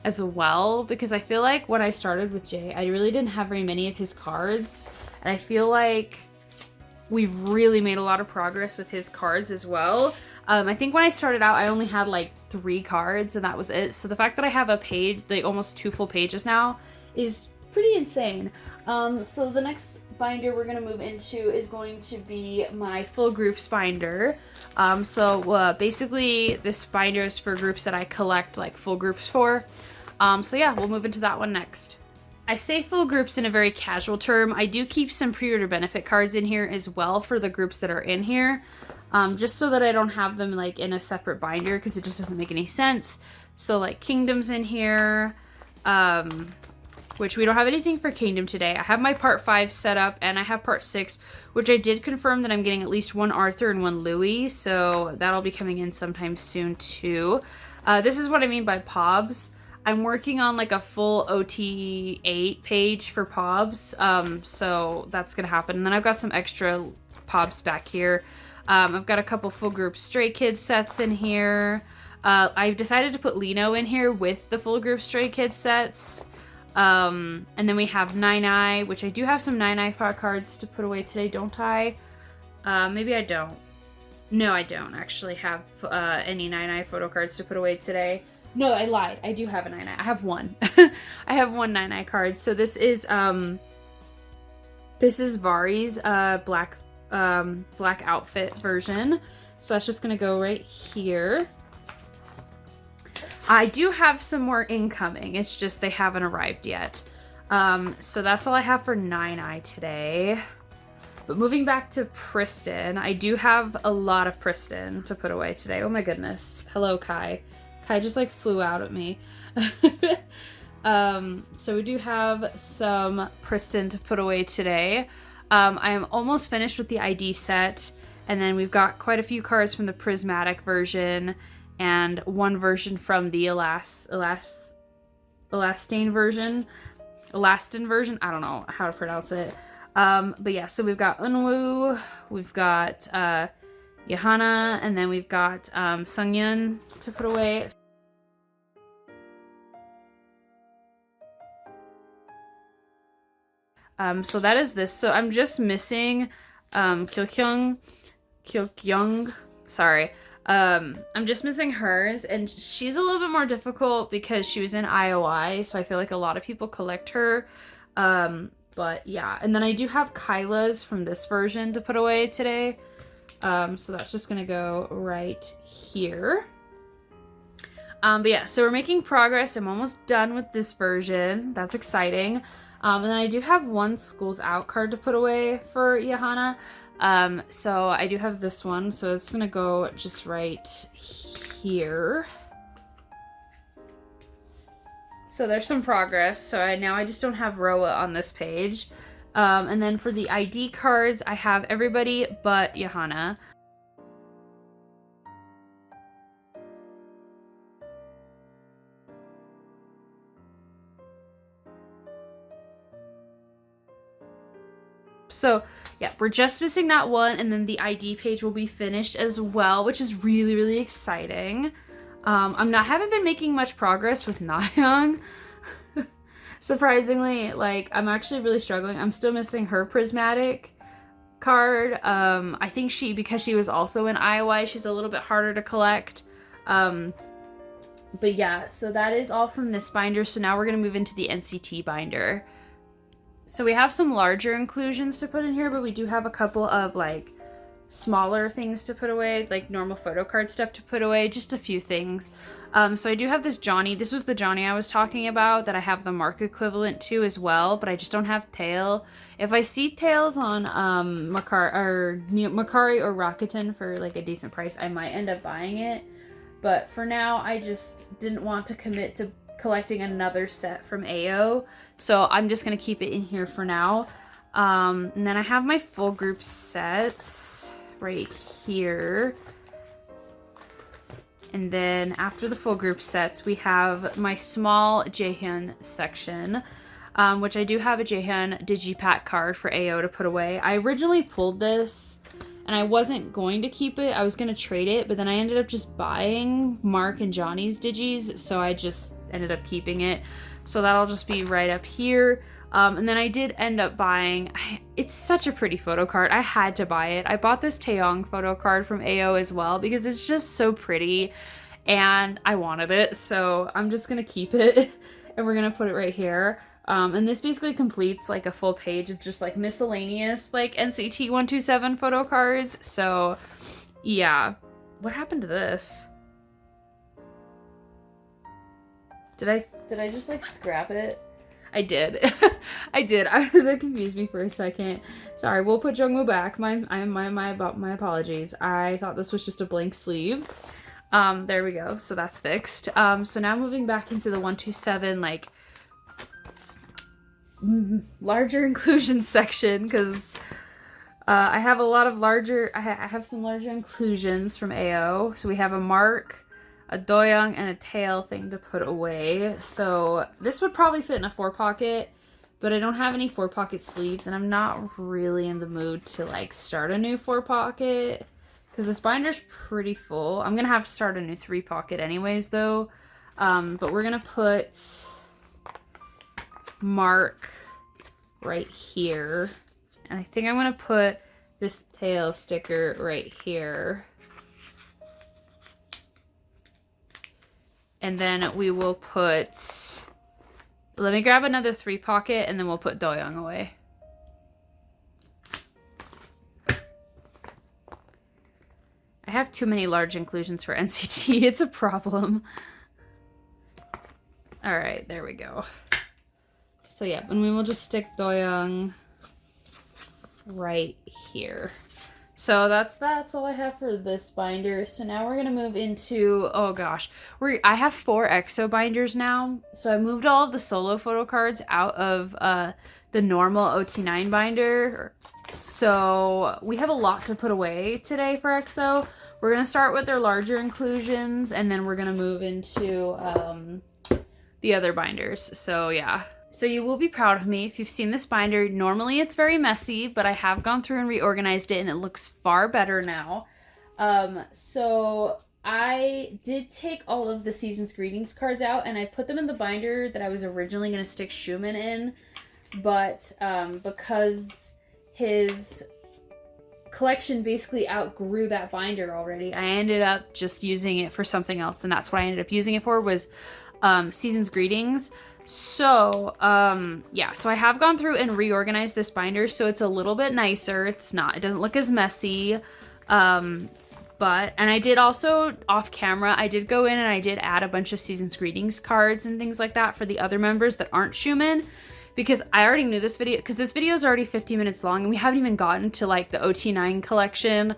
as well, because I feel like when I started with Jay, I really didn't have very many of his cards, and I feel like we've really made a lot of progress with his cards as well. I think when I started out, I only had like 3 cards and that was it. So the fact that I have a page, like almost 2 full pages now, is pretty insane. So the next binder we're going to move into is going to be my full groups binder. Basically this binder is for groups that I collect like full groups for. So yeah, we'll move into that one next. I say full groups in a very casual term. I do keep some pre-order benefit cards in here as well for the groups that are in here. Just so that I don't have them like in a separate binder because it just doesn't make any sense. So like Kingdom's in here, which we don't have anything for Kingdom today. I have my part 5 set up and I have part 6, which I did confirm that I'm getting at least 1 Arthur and 1 Louis. So that'll be coming in sometime soon too. This is what I mean by Pobs. I'm working on like a full OT8 page for Pobs, so that's gonna happen. And then I've got some extra Pobs back here. I've got a couple full group Stray Kids sets in here. I've decided to put Lino in here with the full group Stray Kids sets. And then we have Nine Eye, which I do have some Nine Eye cards to put away today, don't I? Maybe I don't. No, I don't actually have any Nine Eye photo cards to put away today. No, I lied. I do have a 9-eye. I have one. I have 1 9-eye card. So this is Vari's black outfit version. So that's just gonna go right here. I do have some more incoming. It's just they haven't arrived yet. So that's all I have for 9-eye today. But moving back to Priston, I do have a lot of Priston to put away today. Oh my goodness. Hello, Kai. Kai just like flew out at me. So we do have some Priston to put away today. I am almost finished with the ID set. And then we've got quite a few cards from the prismatic version and 1 version from the Elastin version. I don't know how to pronounce it. But yeah, so we've got Unwoo, we've got Johanna, and then we've got Sungyun to put away. So that is this. So I'm just missing Kyokyung. Sorry. I'm just missing hers, and she's a little bit more difficult because she was in IOI, so I feel like a lot of people collect her. But yeah, and then I do have Kyla's from this version to put away today. So that's just gonna go right here. But yeah, so we're making progress. I'm almost done with this version. That's exciting. And then I do have 1 School's Out card to put away for Johanna. So I do have this one. So it's gonna go just right here. So there's some progress. So now I just don't have Roa on this page. And then for the ID cards, I have everybody but Johanna. So yeah, we're just missing that one, and then the ID page will be finished as well, which is really, really exciting. Haven't been making much progress with Nahyung. Surprisingly, like, I'm actually really struggling. I'm still missing her prismatic card. I think because she was also in IOI, she's a little bit harder to collect. But yeah, so that is all from this binder. So now we're going to move into the NCT binder. So we have some larger inclusions to put in here, but we do have a couple of like smaller things to put away, like normal photo card stuff to put away, just a few things. So I do have this Johnny. This was the Johnny I was talking about that I have the mark equivalent to as well, but I just don't have Tail. If I see Tails on Makari or Rakuten for like a decent price, I might end up buying it. But for now, I just didn't want to commit to collecting another set from AO. So I'm just going to keep it in here for now. And then I have my full group sets right here. And then after the full group sets, we have my small Jaehyun section, which I do have a Jaehyun Digipack card for AO to put away. I originally pulled this and I wasn't going to keep it. I was going to trade it, but then I ended up just buying Mark and Johnny's Digis, so I just ended up keeping it. So that'll just be right up here. And then I did end up buying, it's such a pretty photo card. I had to buy it. I bought this Taeyong photo card from AO as well because it's just so pretty and I wanted it. So I'm just gonna keep it and we're gonna put it right here. And this basically completes like a full page of just like miscellaneous like NCT 127 photo cards. So yeah, what happened to this? Did I just like scrap it? I did. I did. That confused me for a second. Sorry, we'll put Jungwoo back. My apologies. I thought this was just a blank sleeve. There we go. So that's fixed. So now moving back into the 127 like larger inclusion section because I have a lot of larger. I have some larger inclusions from AO. So we have a Mark, a Doyoung, and a tail thing to put away. So this would probably fit in a 4-pocket, but I don't have any 4-pocket sleeves and I'm not really in the mood to like start a new 4-pocket because this binder's pretty full. I'm gonna have to start a new 3-pocket anyways though. But we're gonna put Mark right here. And I think I'm gonna put this tail sticker right here. And then we will put, let me grab another 3-pocket and then we'll put Doyoung away. I have too many large inclusions for NCT. It's a problem. All right, there we go. So yeah, and we will just stick Doyoung right here. So that's all I have for this binder. So now we're gonna move into, oh gosh, I have 4 EXO binders now. So I moved all of the solo photo cards out of the normal OT9 binder. So we have a lot to put away today for EXO. We're gonna start with their larger inclusions and then we're gonna move into the other binders. So yeah. So you will be proud of me if you've seen this binder. Normally it's very messy, but I have gone through and reorganized it and it looks far better now. So I did take all of the Seasons Greetings cards out and I put them in the binder that I was originally going to stick Xiumin in. But because his collection basically outgrew that binder already, I ended up just using it for something else. And that's what I ended up using it for was Seasons Greetings. So, yeah, so I have gone through and reorganized this binder so it's a little bit nicer. It doesn't look as messy. And I did also, off camera, I did go in and I did add a bunch of Seasons Greetings cards and things like that for the other members that aren't Xiumin. Because I already knew this video, because this video is already 50 minutes long and we haven't even gotten to like the OT9 collection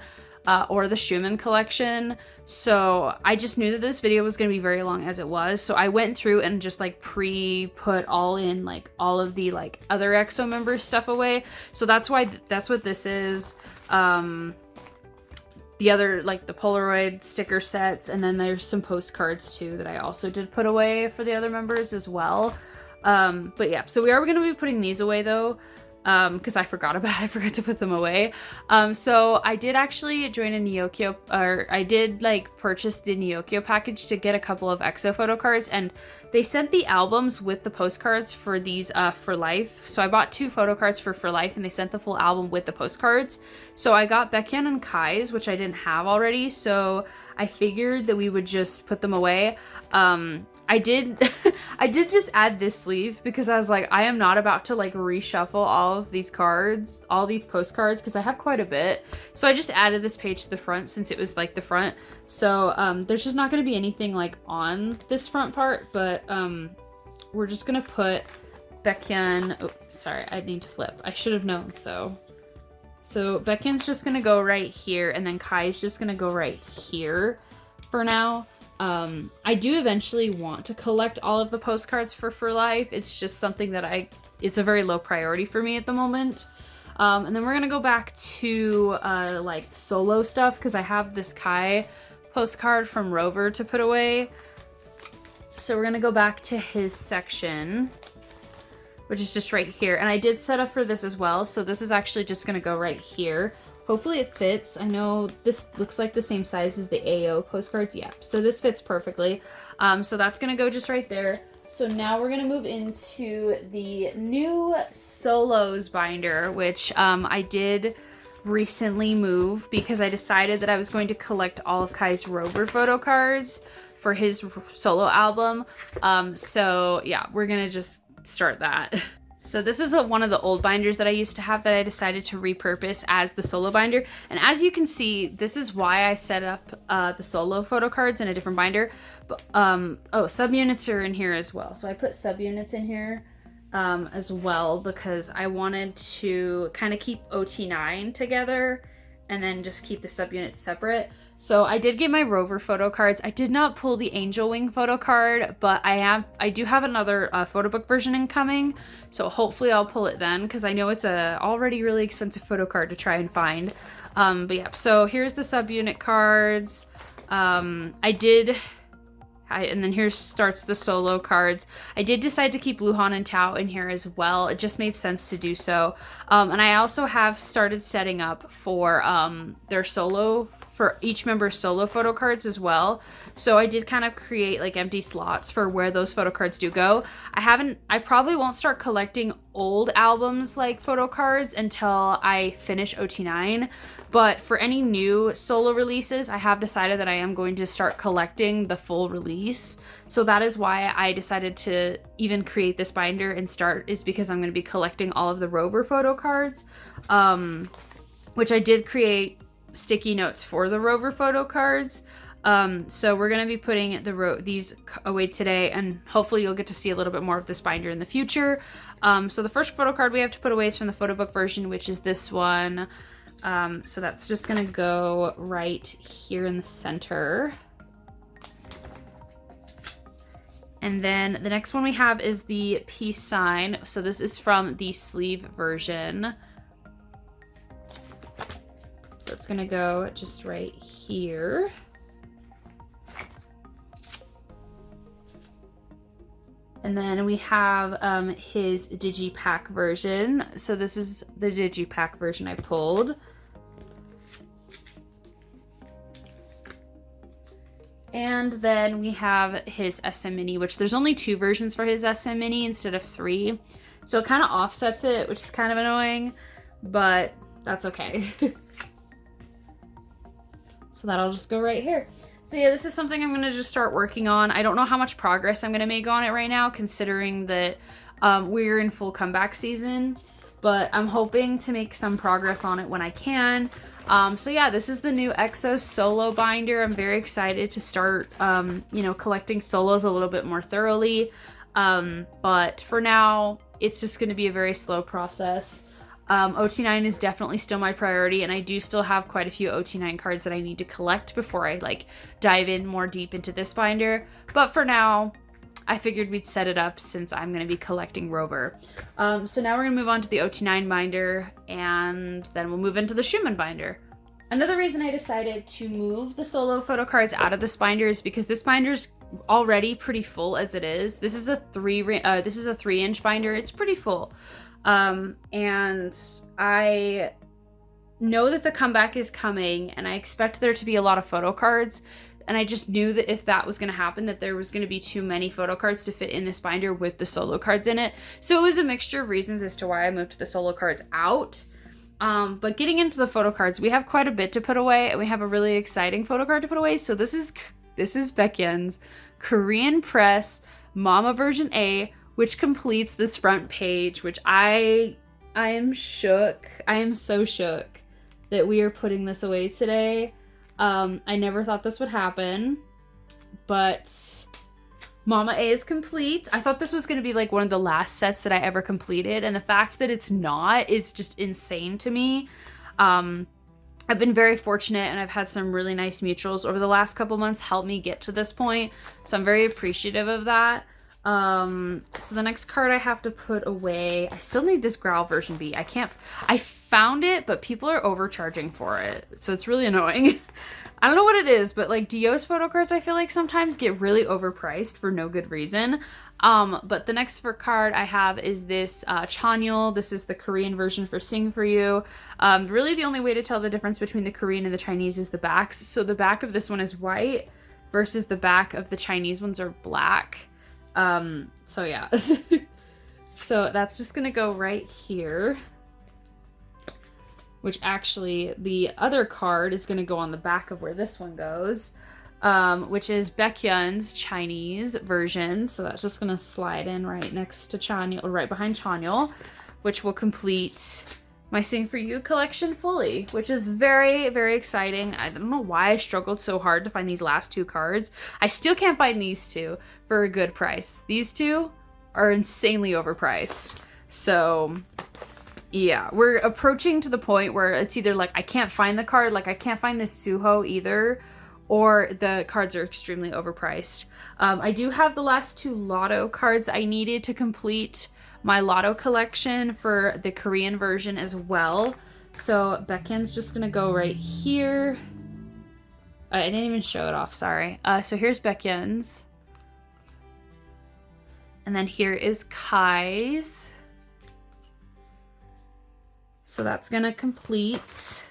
or the Schumann collection. So I just knew that this video was going to be very long as it was. So I went through and just like pre-put all in like all of the like other EXO members stuff away. So that's why that's what this is. The other like the Polaroid sticker sets, and then there's some postcards too that I also did put away for the other members as well. But yeah, so we are going to be putting these away though. Because I forgot to put them away. So I did actually join a Nyokyo, or I did like purchase the Nyokyo package to get a couple of EXO photo cards, and they sent the albums with the postcards for these For Life. So I bought 2 photo cards for Life and they sent the full album with the postcards. So I got Baekhyun and Kai's, which I didn't have already, so I figured that we would just put them away. I did just add this sleeve because I was like, I am not about to like reshuffle all of these cards, all these postcards, because I have quite a bit. So I just added this page to the front since it was like the front. So there's just not going to be anything like on this front part, but we're just going to put Baekhyun, oh, sorry, I need to flip. I should have known, so Baekhyun's just going to go right here, and then Kai's just going to go right here for now. I do eventually want to collect all of the postcards for Life. It's just something that it's a very low priority for me at the moment. And then we're gonna go back to like solo stuff because I have this Kai postcard from Rover to put away. So we're gonna go back to his section, which is just right here. And I did set up for this as well. So this is actually just gonna go right here. Hopefully it fits. I know this looks like the same size as the AO postcards. Yeah, so this fits perfectly. So that's gonna go just right there. So now we're gonna move into the new solos binder, which I did recently move because I decided that I was going to collect all of Kai's Rover photo cards for his solo album. So yeah, we're gonna just start that. So this is one of the old binders that I used to have that I decided to repurpose as the solo binder. And as you can see, this is why I set up the solo photo cards in a different binder. But, oh, subunits are in here as well. So I put subunits in here as well because I wanted to kind of keep OT9 together and then just keep the subunits separate. So I did get my Rover photo cards. I did not pull the Angel Wing photo card, but I do have another photo book version incoming. So hopefully I'll pull it then because I know it's a already really expensive photo card to try and find. But yeah, so here's the subunit cards. And then here starts the solo cards. I did decide to keep Luhan and Tao in here as well. It just made sense to do so. And I also have started setting up for their solo, for each member's solo photo cards as well. So I did kind of create like empty slots for where those photo cards do go. I probably won't start collecting old albums like photo cards until I finish OT9. But for any new solo releases, I have decided that I am going to start collecting the full release. So that is why I decided to even create this binder and start, is because I'm going to be collecting all of the Rover photo cards, which I did create sticky notes for the Rover photo cards. So we're going to be putting these away today, and hopefully you'll get to see a little bit more of this binder in the future. So the first photo card we have to put away is from the photo book version, which is this one. So that's just going to go right here in the center. And then the next one we have is the peace sign. So this is from the sleeve version. So it's going to go just right here. And then we have his digipack version. So this is the digipack version I pulled. And then we have his SM Mini, which there's only 2 versions for his SM Mini instead of 3. So it kind of offsets it, which is kind of annoying, but that's okay. So that'll just go right here. So yeah, this is something I'm going to just start working on. I don't know how much progress I'm going to make on it right now, considering that we're in full comeback season, but I'm hoping to make some progress on it when I can. So yeah, this is the new EXO solo binder. I'm very excited to start, collecting solos a little bit more thoroughly. But for now, it's just going to be a very slow process. OT9 is definitely still my priority, and I do still have quite a few OT9 cards that I need to collect before I dive in more deep into this binder. But for now, I figured we'd set it up since I'm going to be collecting Rover. So now we're going to move on to the OT9 binder, and then we'll move into the Schumann binder. Another reason I decided to move the solo photo cards out of this binder is because this binder's already pretty full as it is. This is a 3-inch binder. It's pretty full. And I know that the comeback is coming, and I expect there to be a lot of photo cards, and I just knew that if that was going to happen, that there was going to be too many photo cards to fit in this binder with the solo cards in it. So it was a mixture of reasons as to why I moved the solo cards out. But getting into the photo cards, we have quite a bit to put away, and we have a really exciting photo card to put away. So this is Baekhyun's Korean Press Mama Version A, which completes this front page, which I am shook. I am so shook that we are putting this away today. I never thought this would happen, but Mama A is complete. I thought this was going to be one of the last sets that I ever completed, and the fact that it's not is just insane to me. I've been very fortunate, and I've had some really nice mutuals over the last couple months help me get to this point, so I'm very appreciative of that. So the next card I have to put away, I still need this Growl version B. I found it, but people are overcharging for it, so it's really annoying. I don't know what it is, but Dio's photo cards I feel like sometimes get really overpriced for no good reason. But the next card I have is this Chanyeol. This is the Korean version for Sing For You. Really the only way to tell the difference between the Korean and the Chinese is the backs. So the back of this one is white versus the back of the Chinese ones are black. So yeah. So that's just gonna go right here. Which actually, the other card is gonna go on the back of where this one goes. Which is Baekhyun's Chinese version. So that's just gonna slide in right next to Chanyeol, or right behind Chanyeol, which will complete my Sing For You collection fully, which is very, very exciting. I don't know why I struggled so hard to find these last two cards. I still can't find these two for a good price. These two are insanely overpriced. So yeah, we're approaching to the point where it's either like I can't find the card, like I can't find this Suho either, or the cards are extremely overpriced. I do have the last two Lotto cards I needed to complete my Lotto collection for the Korean version as well. So Baekhyun's just gonna go right here. I didn't even show it off, sorry. So here's Baekhyun's. And then here is Kai's. So that's gonna complete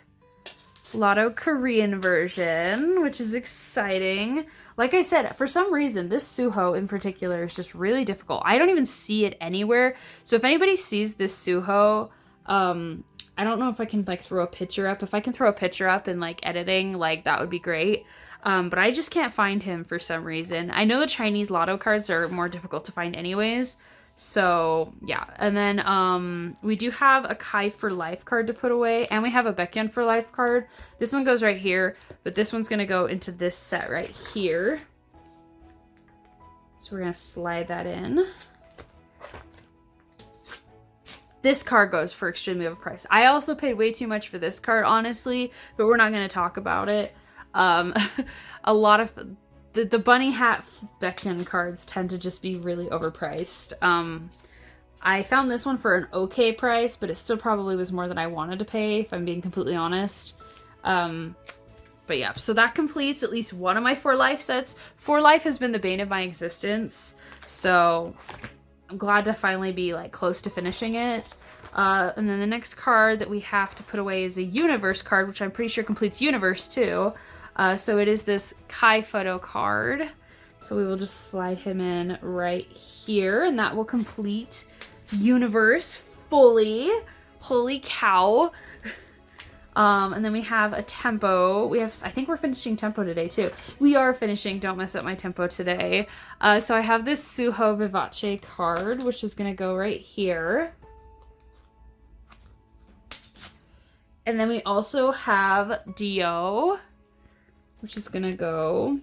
Lotto Korean version, which is exciting. Like I said, for some reason, this Suho in particular is just really difficult. I don't even see it anywhere. So if anybody sees this Suho, I don't know if I can like throw a picture up. If I can throw a picture up in like editing, like that would be great. But I just can't find him for some reason. I know the Chinese Lotto cards are more difficult to find anyways. So yeah, and then we do have a Kai for Life card to put away, and we have a Baekhyun for Life card. This one goes right here, but this one's gonna go into this set right here. So we're gonna slide that in. This card goes for extremely overpriced. I also paid way too much for this card, honestly, but we're not gonna talk about it. A lot of the bunny hat Baekhyun cards tend to just be really overpriced. I found this one for an okay price, but it still probably was more than I wanted to pay, if I'm being completely honest. But yeah, so that completes at least one of my For Life sets. For Life has been the bane of my existence, so I'm glad to finally be like close to finishing it. And then the next card that we have to put away is a Universe card, which I'm pretty sure completes Universe too. So it is this Kai photo card. So we will just slide him in right here, and that will complete Universe fully. Holy cow. And then we have a Tempo. I think we're finishing Tempo today too. We are finishing Don't Mess Up My Tempo today. So I have this Suho Vivace card, which is gonna go right here. And then we also have Dio, which is gonna go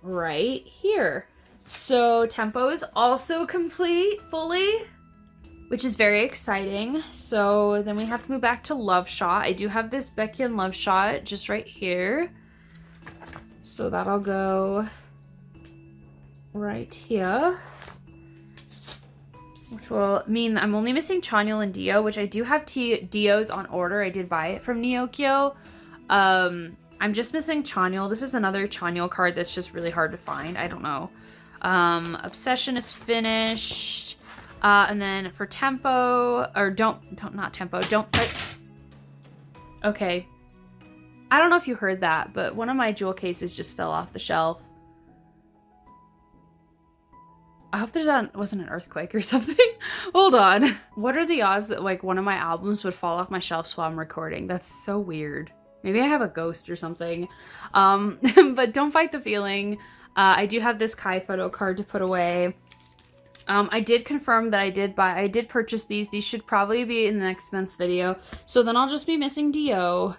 right here. So Tempo is also complete fully, which is very exciting. So then we have to move back to Love Shot. I do have this Baekhyun Love Shot just right here. So that'll go right here. Which will mean I'm only missing Chanyeol and Dio, which I do have Dio's on order. I did buy it from Neokyo. I'm just missing Chanyeol. This is another Chanyeol card that's just really hard to find. I don't know. Obsession is finished. And then for Tempo, or not Tempo, okay. I don't know if you heard that, but one of my jewel cases just fell off the shelf. I hope wasn't an earthquake or something. Hold on. What are the odds that like one of my albums would fall off my shelves while I'm recording? That's so weird. Maybe I have a ghost or something. But don't fight the feeling. I do have this Kai photo card to put away. I did confirm that I did purchase these. These should probably be in the next month's video. So then I'll just be missing Dio.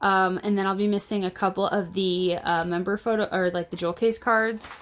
And then I'll be missing a couple of the member photo, or like the jewel case cards.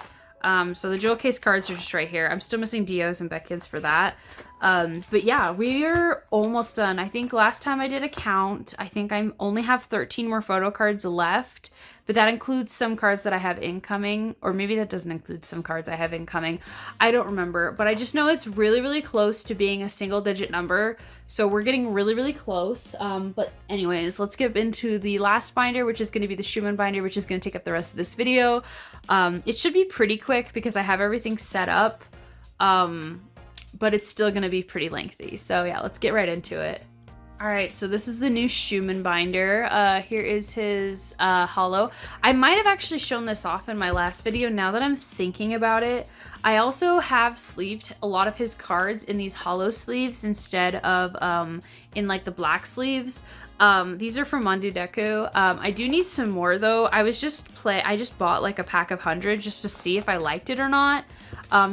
So the jewel case cards are just right here. I'm still missing Dio's and Baekhyun's for that. But yeah, we're almost done. I think last time I did a count, I think I only have 13 more photo cards left, but that includes some cards that I have incoming, or maybe that doesn't include some cards I have incoming. I don't remember, but I just know it's really, really close to being a single digit number. So we're getting really, really close. But anyways, let's get into the last binder, which is going to be the Schumann binder, which is going to take up the rest of this video. It should be pretty quick because I have everything set up. But it's still going to be pretty lengthy. So yeah, let's get right into it. All right, so this is the new Schumann binder. Here is his hollow. I might have actually shown this off in my last video now that I'm thinking about it. I also have sleeved a lot of his cards in these hollow sleeves instead of in like the black sleeves. These are from Mandu Deku. I do need some more though. I just bought like a pack of 100 just to see if I liked it or not.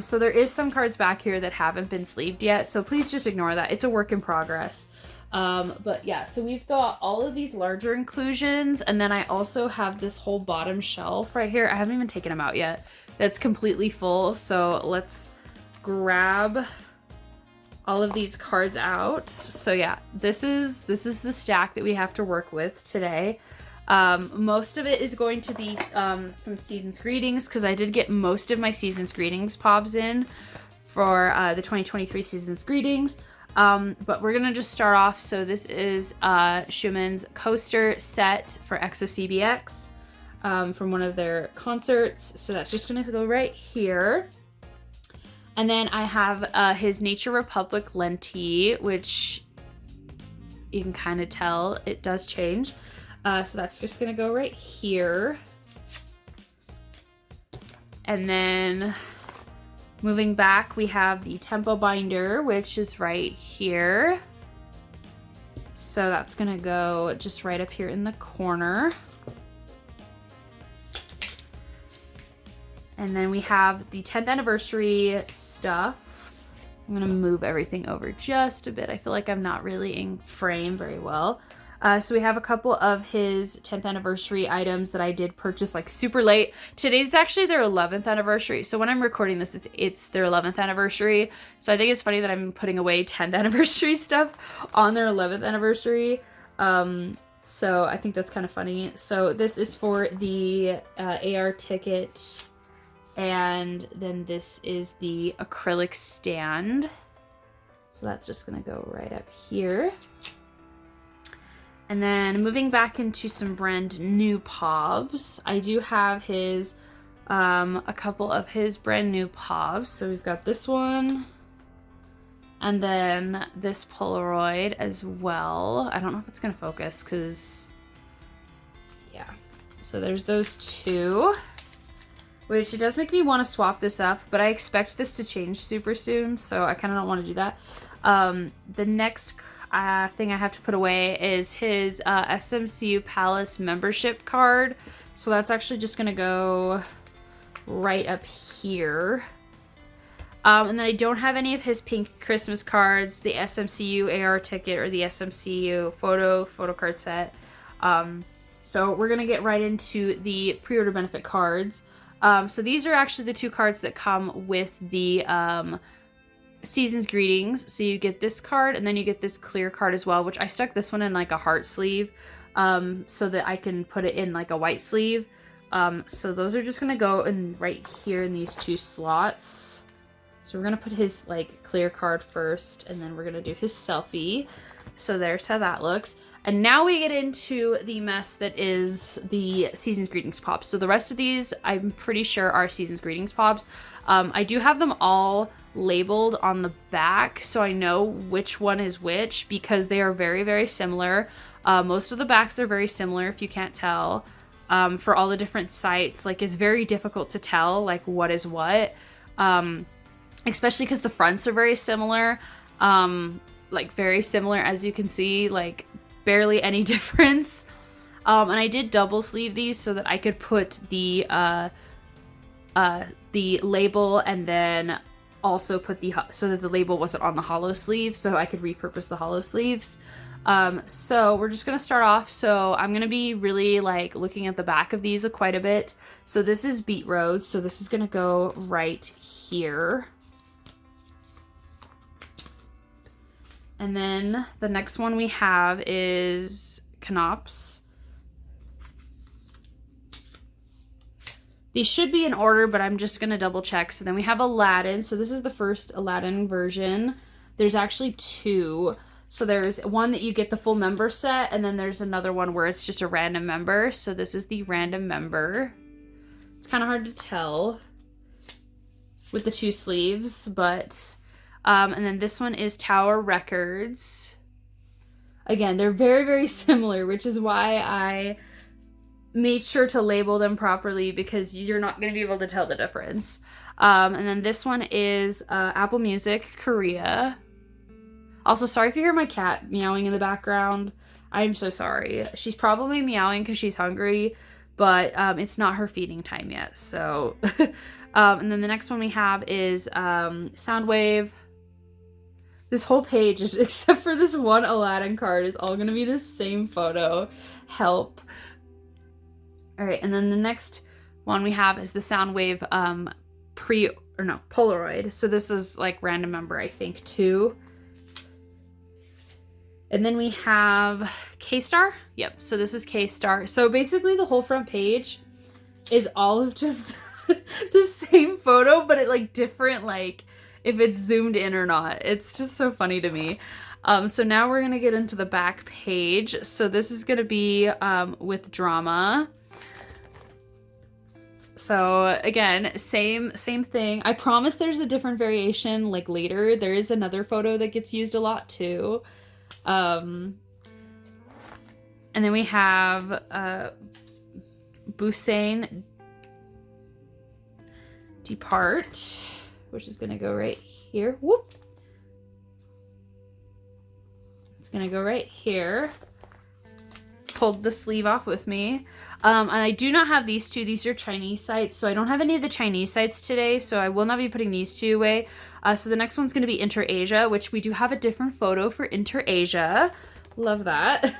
So there is some cards back here that haven't been sleeved yet, so please just ignore that. It's a work in progress. But yeah, so we've got all of these larger inclusions, and then I also have this whole bottom shelf right here. I haven't even taken them out yet. That's completely full. So let's grab all of these cards out. So yeah, this is the stack that we have to work with today. Most of it is going to be from Seasons Greetings, because I did get most of my Seasons Greetings Pobs in for the 2023 Seasons Greetings. But we're gonna just start off. So this is Xiumin's coaster set for EXO-CBX from one of their concerts. So that's just gonna go right here. And then I have his Nature Republic Lenti, which you can kind of tell it does change. So that's just gonna go right here. And then moving back, we have the Tempo binder, which is right here. So that's gonna go just right up here in the corner. And then we have the 10th anniversary stuff. I'm gonna move everything over just a bit. I feel like I'm not really in frame very well. So we have a couple of his 10th anniversary items that I did purchase like super late. Today's actually their 11th anniversary. So when I'm recording this, it's their 11th anniversary. So I think it's funny that I'm putting away 10th anniversary stuff on their 11th anniversary. So I think that's kind of funny. So this is for the AR ticket. And then this is the acrylic stand. So that's just gonna go right up here. And then moving back into some brand new Pobs, I do have his, a couple of his brand new Pobs. So we've got this one, and then this Polaroid as well. I don't know if it's gonna focus, because, yeah. So there's those two, which it does make me want to swap this up, but I expect this to change super soon, so I kind of don't want to do that. The next thing I have to put away is his SMCU Palace membership card. So that's actually just gonna go right up here. And then I don't have any of his pink Christmas cards, the SMCU AR ticket, or the SMCU Photocard set. So we're gonna get right into the pre-order benefit cards. So these are actually the two cards that come with the Seasons Greetings. So you get this card, and then you get this clear card as well, which I stuck this one in like a heart sleeve so that I can put it in like a white sleeve. So those are just gonna go in right here in these two slots. So we're gonna put his like clear card first, and then we're gonna do his selfie. So there's how that looks. And now we get into the mess that is the Seasons Greetings Pobs. So the rest of these, I'm pretty sure, are Seasons Greetings Pobs. I do have them all labeled on the back, so I know which one is which, because they are very, very similar. Most of the backs are very similar, if you can't tell. For all the different sites, like, it's very difficult to tell, like, what is what. Especially because the fronts are very similar. Like, very similar, as you can see, like, barely any difference. And I did double sleeve these so that I could put the label, and then also put so that the label wasn't on the hollow sleeve, so I could repurpose the hollow sleeves. So we're just gonna start off. So I'm gonna be really like looking at the back of these quite a bit. So this is Beat Road, so this is gonna go right here. And then the next one we have is Knops. These should be in order, but I'm just going to double check. So then we have Aladdin. So this is the first Aladdin version. There's actually two. So there's one that you get the full member set, and then there's another one where it's just a random member. So this is the random member. It's kind of hard to tell with the two sleeves, but... and then this one is Tower Records. Again, they're very, very similar, which is why I made sure to label them properly, because you're not going to be able to tell the difference. And then this one is Apple Music Korea. Also, sorry if you hear my cat meowing in the background. I'm so sorry. She's probably meowing because she's hungry, but it's not her feeding time yet. So, and then the next one we have is Soundwave. This whole page, is, except for this one Aladdin card, is all gonna be the same photo. Help. All right, and then the next one we have is the Soundwave Polaroid. So this is like random number, I think, 2. And then we have K-Star. Yep, so this is K-Star. So basically the whole front page is all of just the same photo, but it like different, like if it's zoomed in or not. It's just so funny to me. So now we're gonna get into the back page. So this is gonna be with drama. So again, same thing. I promise there's a different variation like later. There is another photo that gets used a lot too. And then we have Busain Depart, which is gonna go right here. Whoop! It's gonna go right here. Pulled the sleeve off with me. And I do not have these two. These are Chinese sites, so I don't have any of the Chinese sites today, so I will not be putting these two away. So the next one's going to be Inter-Asia, which we do have a different photo for Inter-Asia. Love that.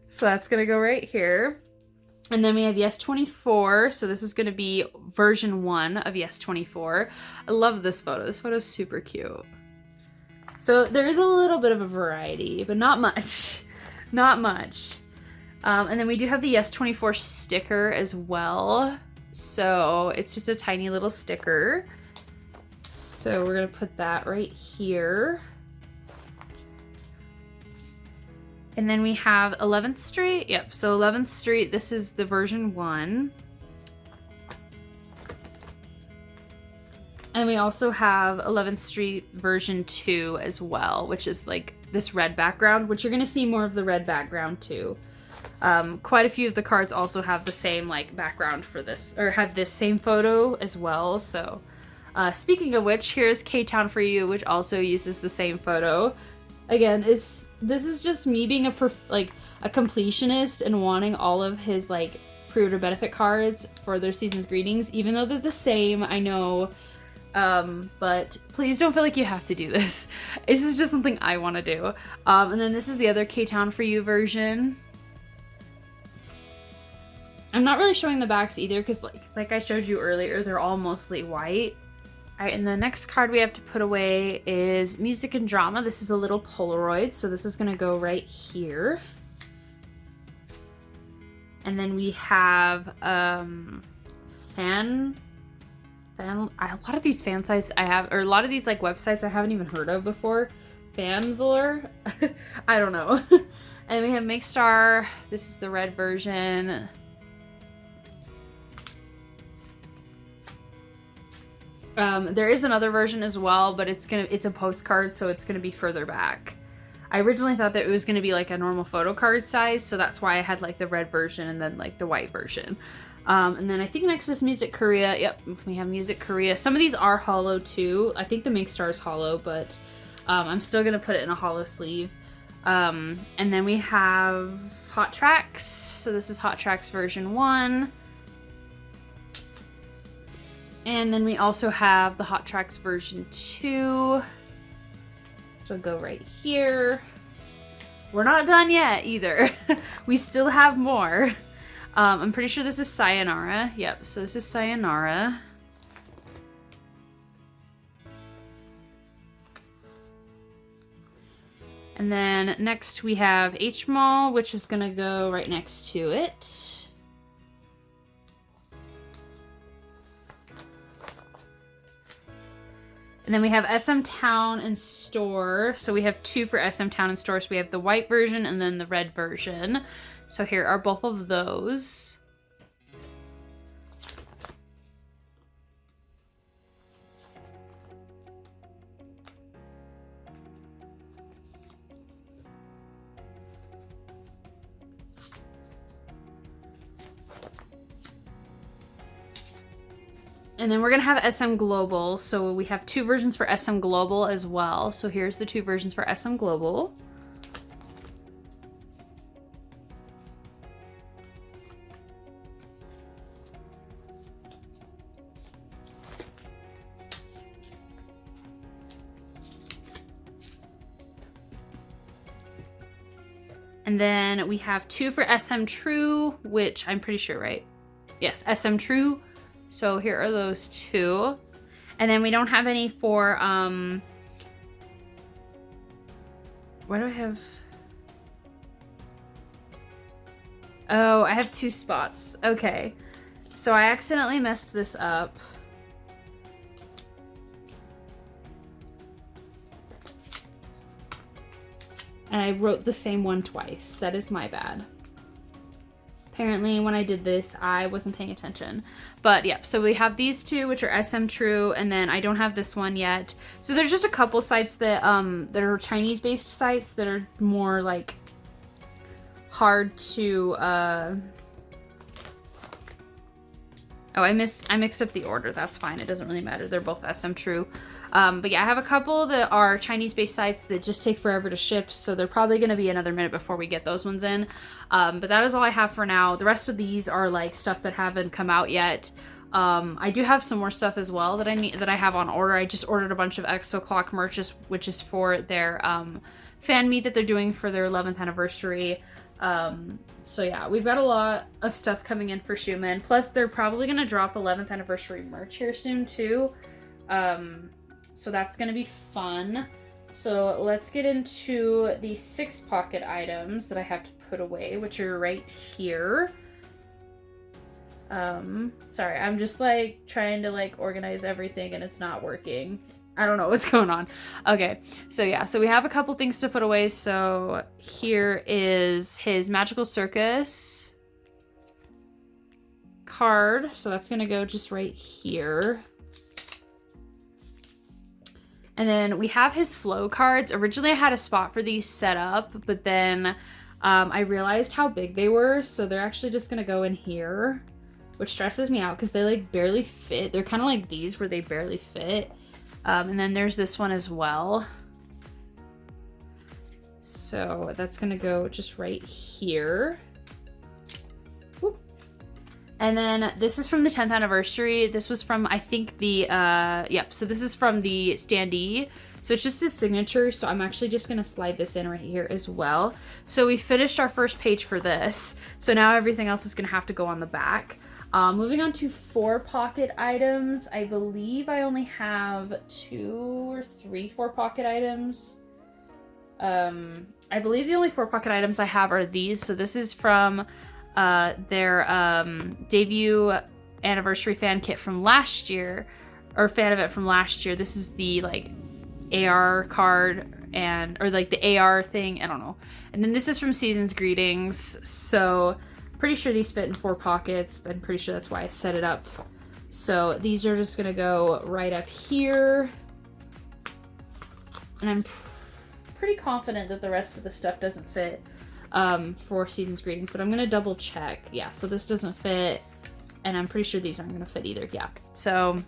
So that's going to go right here. And then we have Yes 24. So this is going to be version 1 of Yes 24. I love this photo. This photo is super cute. So there is a little bit of a variety, but not much. Not much. And then we do have the Yes 24 sticker as well. So it's just a tiny little sticker. So we're gonna put that right here. And then we have 11th Street. Yep, so 11th Street, this is the version 1. And we also have 11th Street version 2 as well, which is like this red background, which you're gonna see more of the red background too. Quite a few of the cards also have the same like background for this, or have this same photo as well. So speaking of which, here's K-Town for You, which also uses the same photo. Again, this is just me being a completionist and wanting all of his like pre-order benefit cards for their Seasons Greetings, even though they're the same, I know. But please don't feel like you have to do this. This is just something I want to do. And then this is the other K-Town for You version. I'm not really showing the backs either because like I showed you earlier, they're all mostly white. All right, and the next card we have to put away is Music and Drama. This is a little Polaroid, so this is gonna go right here. And then we have a lot of these fan sites I have, or a lot of these like websites I haven't even heard of before. Fanvler, I don't know. And we have Make Star. This is the red version. There is another version as well, but it's a postcard, so it's gonna be further back. I originally thought that it was gonna be like a normal photo card size, so that's why I had like the red version and then like the white version. And then I think next is Music Korea. Yep, we have Music Korea. Some of these are hollow too. I think the Make Star is hollow, but I'm still gonna put it in a hollow sleeve. And then we have Hot Tracks. So this is Hot Tracks version 1. And then we also have the Hot Tracks version 2. Which will go right here. We're not done yet either. We still have more. I'm pretty sure this is Sayonara. Yep, so this is Sayonara. And then next we have H-Mall, which is gonna go right next to it. And then we have SM Town and Store. So we have 2 for SM Town and Store. So we have the white version and then the red version. So here are both of those. And then we're gonna have SM Global. So we have 2 versions for SM Global as well. So here's the 2 versions for SM Global. And then we have 2 for SM True, which I'm pretty sure, right? Yes, SM True. So here are those 2. And then we don't have any for, why do I have? Oh, I have 2 spots. Okay. So I accidentally messed this up. And I wrote the same one twice. That is my bad. Apparently when I did this, I wasn't paying attention. But yeah, so we have these 2, which are SM True, and then I don't have this one yet. So there's just a couple sites that that are Chinese-based sites that are more like hard to Oh, I mixed up the order. That's fine. It doesn't really matter. They're both SM True. But yeah, I have a couple that are Chinese-based sites that just take forever to ship, so they're probably going to be another minute before we get those ones in. But that is all I have for now. The rest of these are like stuff that haven't come out yet. I do have some more stuff as well that I have on order. I just ordered a bunch of EXO Clock merch, which is for their fan meet that they're doing for their 11th anniversary. So yeah, we've got a lot of stuff coming in for Xiumin. Plus, they're probably going to drop 11th anniversary merch here soon too. So that's going to be fun. So let's get into the 6 pocket items that I have to put away, which are right here. Sorry, I'm just like trying to like organize everything and it's not working. I don't know what's going on. Okay, so yeah, so we have a couple things to put away. So here is his Magical Circus card. So that's gonna go just right here. And then we have his flow cards. Originally I had a spot for these set up, but then I realized how big they were. So they're actually just gonna go in here, which stresses me out because they like barely fit. They're kind of like these where they barely fit. And then there's this one as well. So that's gonna go just right here. Whoop. And then this is from the 10th anniversary. This was from, I think the, yep. So this is from the standee. So it's just his signature. So I'm actually just gonna slide this in right here as well. So we finished our first page for this. So now everything else is gonna have to go on the back. Moving on to 4 pocket items. I believe I only have 2 or 3 4 pocket items. I believe the only 4 pocket items I have are these. So this is from their debut anniversary fan kit from last year, or fan event from last year. This is the like AR card or like the AR thing. I don't know. And then this is from Seasons Greetings. So pretty sure these fit in 4 pockets. I'm pretty sure that's why I set it up. So these are just gonna go right up here. And I'm pretty confident that the rest of the stuff doesn't fit for Seasons Greetings, but I'm gonna double check. Yeah, so this doesn't fit, and I'm pretty sure these aren't gonna fit either. Yeah, so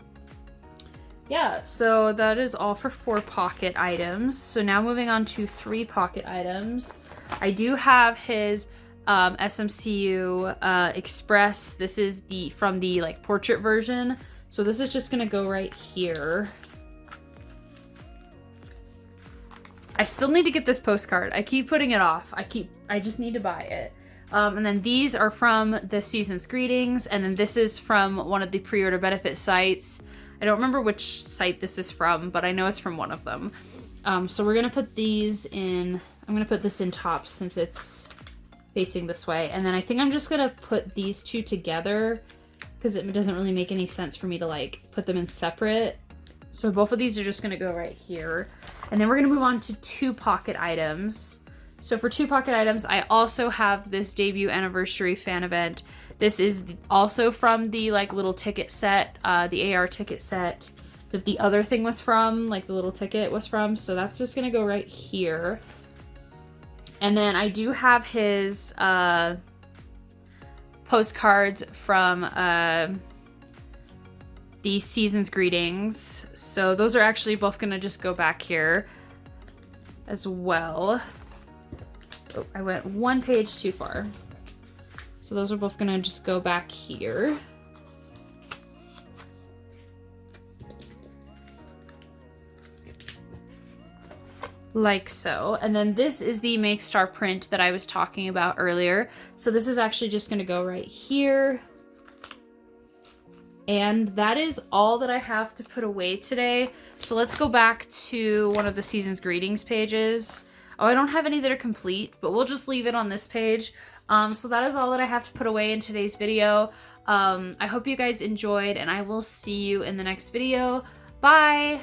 yeah, so that is all for 4 pocket items. So now moving on to 3 pocket items. I do have his SMCU Express. This is from the like portrait version. So this is just gonna go right here. I still need to get this postcard. I keep putting it off. I just need to buy it. And then these are from the Seasons Greetings, and then this is from one of the pre-order benefit sites. I don't remember which site this is from, but I know it's from one of them. So we're gonna put these in. I'm gonna put this in top since it's facing this way, and then I think I'm just gonna put these 2 together because it doesn't really make any sense for me to like put them in separate. So both of these are just gonna go right here, and then we're gonna move on to 2 pocket items. So for 2 pocket items, I also have this debut anniversary fan event. This is also from the like little ticket set, the AR ticket set that the other thing was from, like the little ticket was from. So that's just gonna go right here. And then I do have his postcards from the Seasons Greetings. So those are actually both gonna just go back here as well. Oh, I went one page too far. So those are both gonna just go back here. Like so. And then this is the Make Star print that I was talking about earlier. So this is actually just gonna go right here. And that is all that I have to put away today. So let's go back to one of the Seasons Greetings pages. Oh, I don't have any that are complete, but we'll just leave it on this page. So that is all that I have to put away in today's video. I hope you guys enjoyed, and I will see you in the next video. Bye!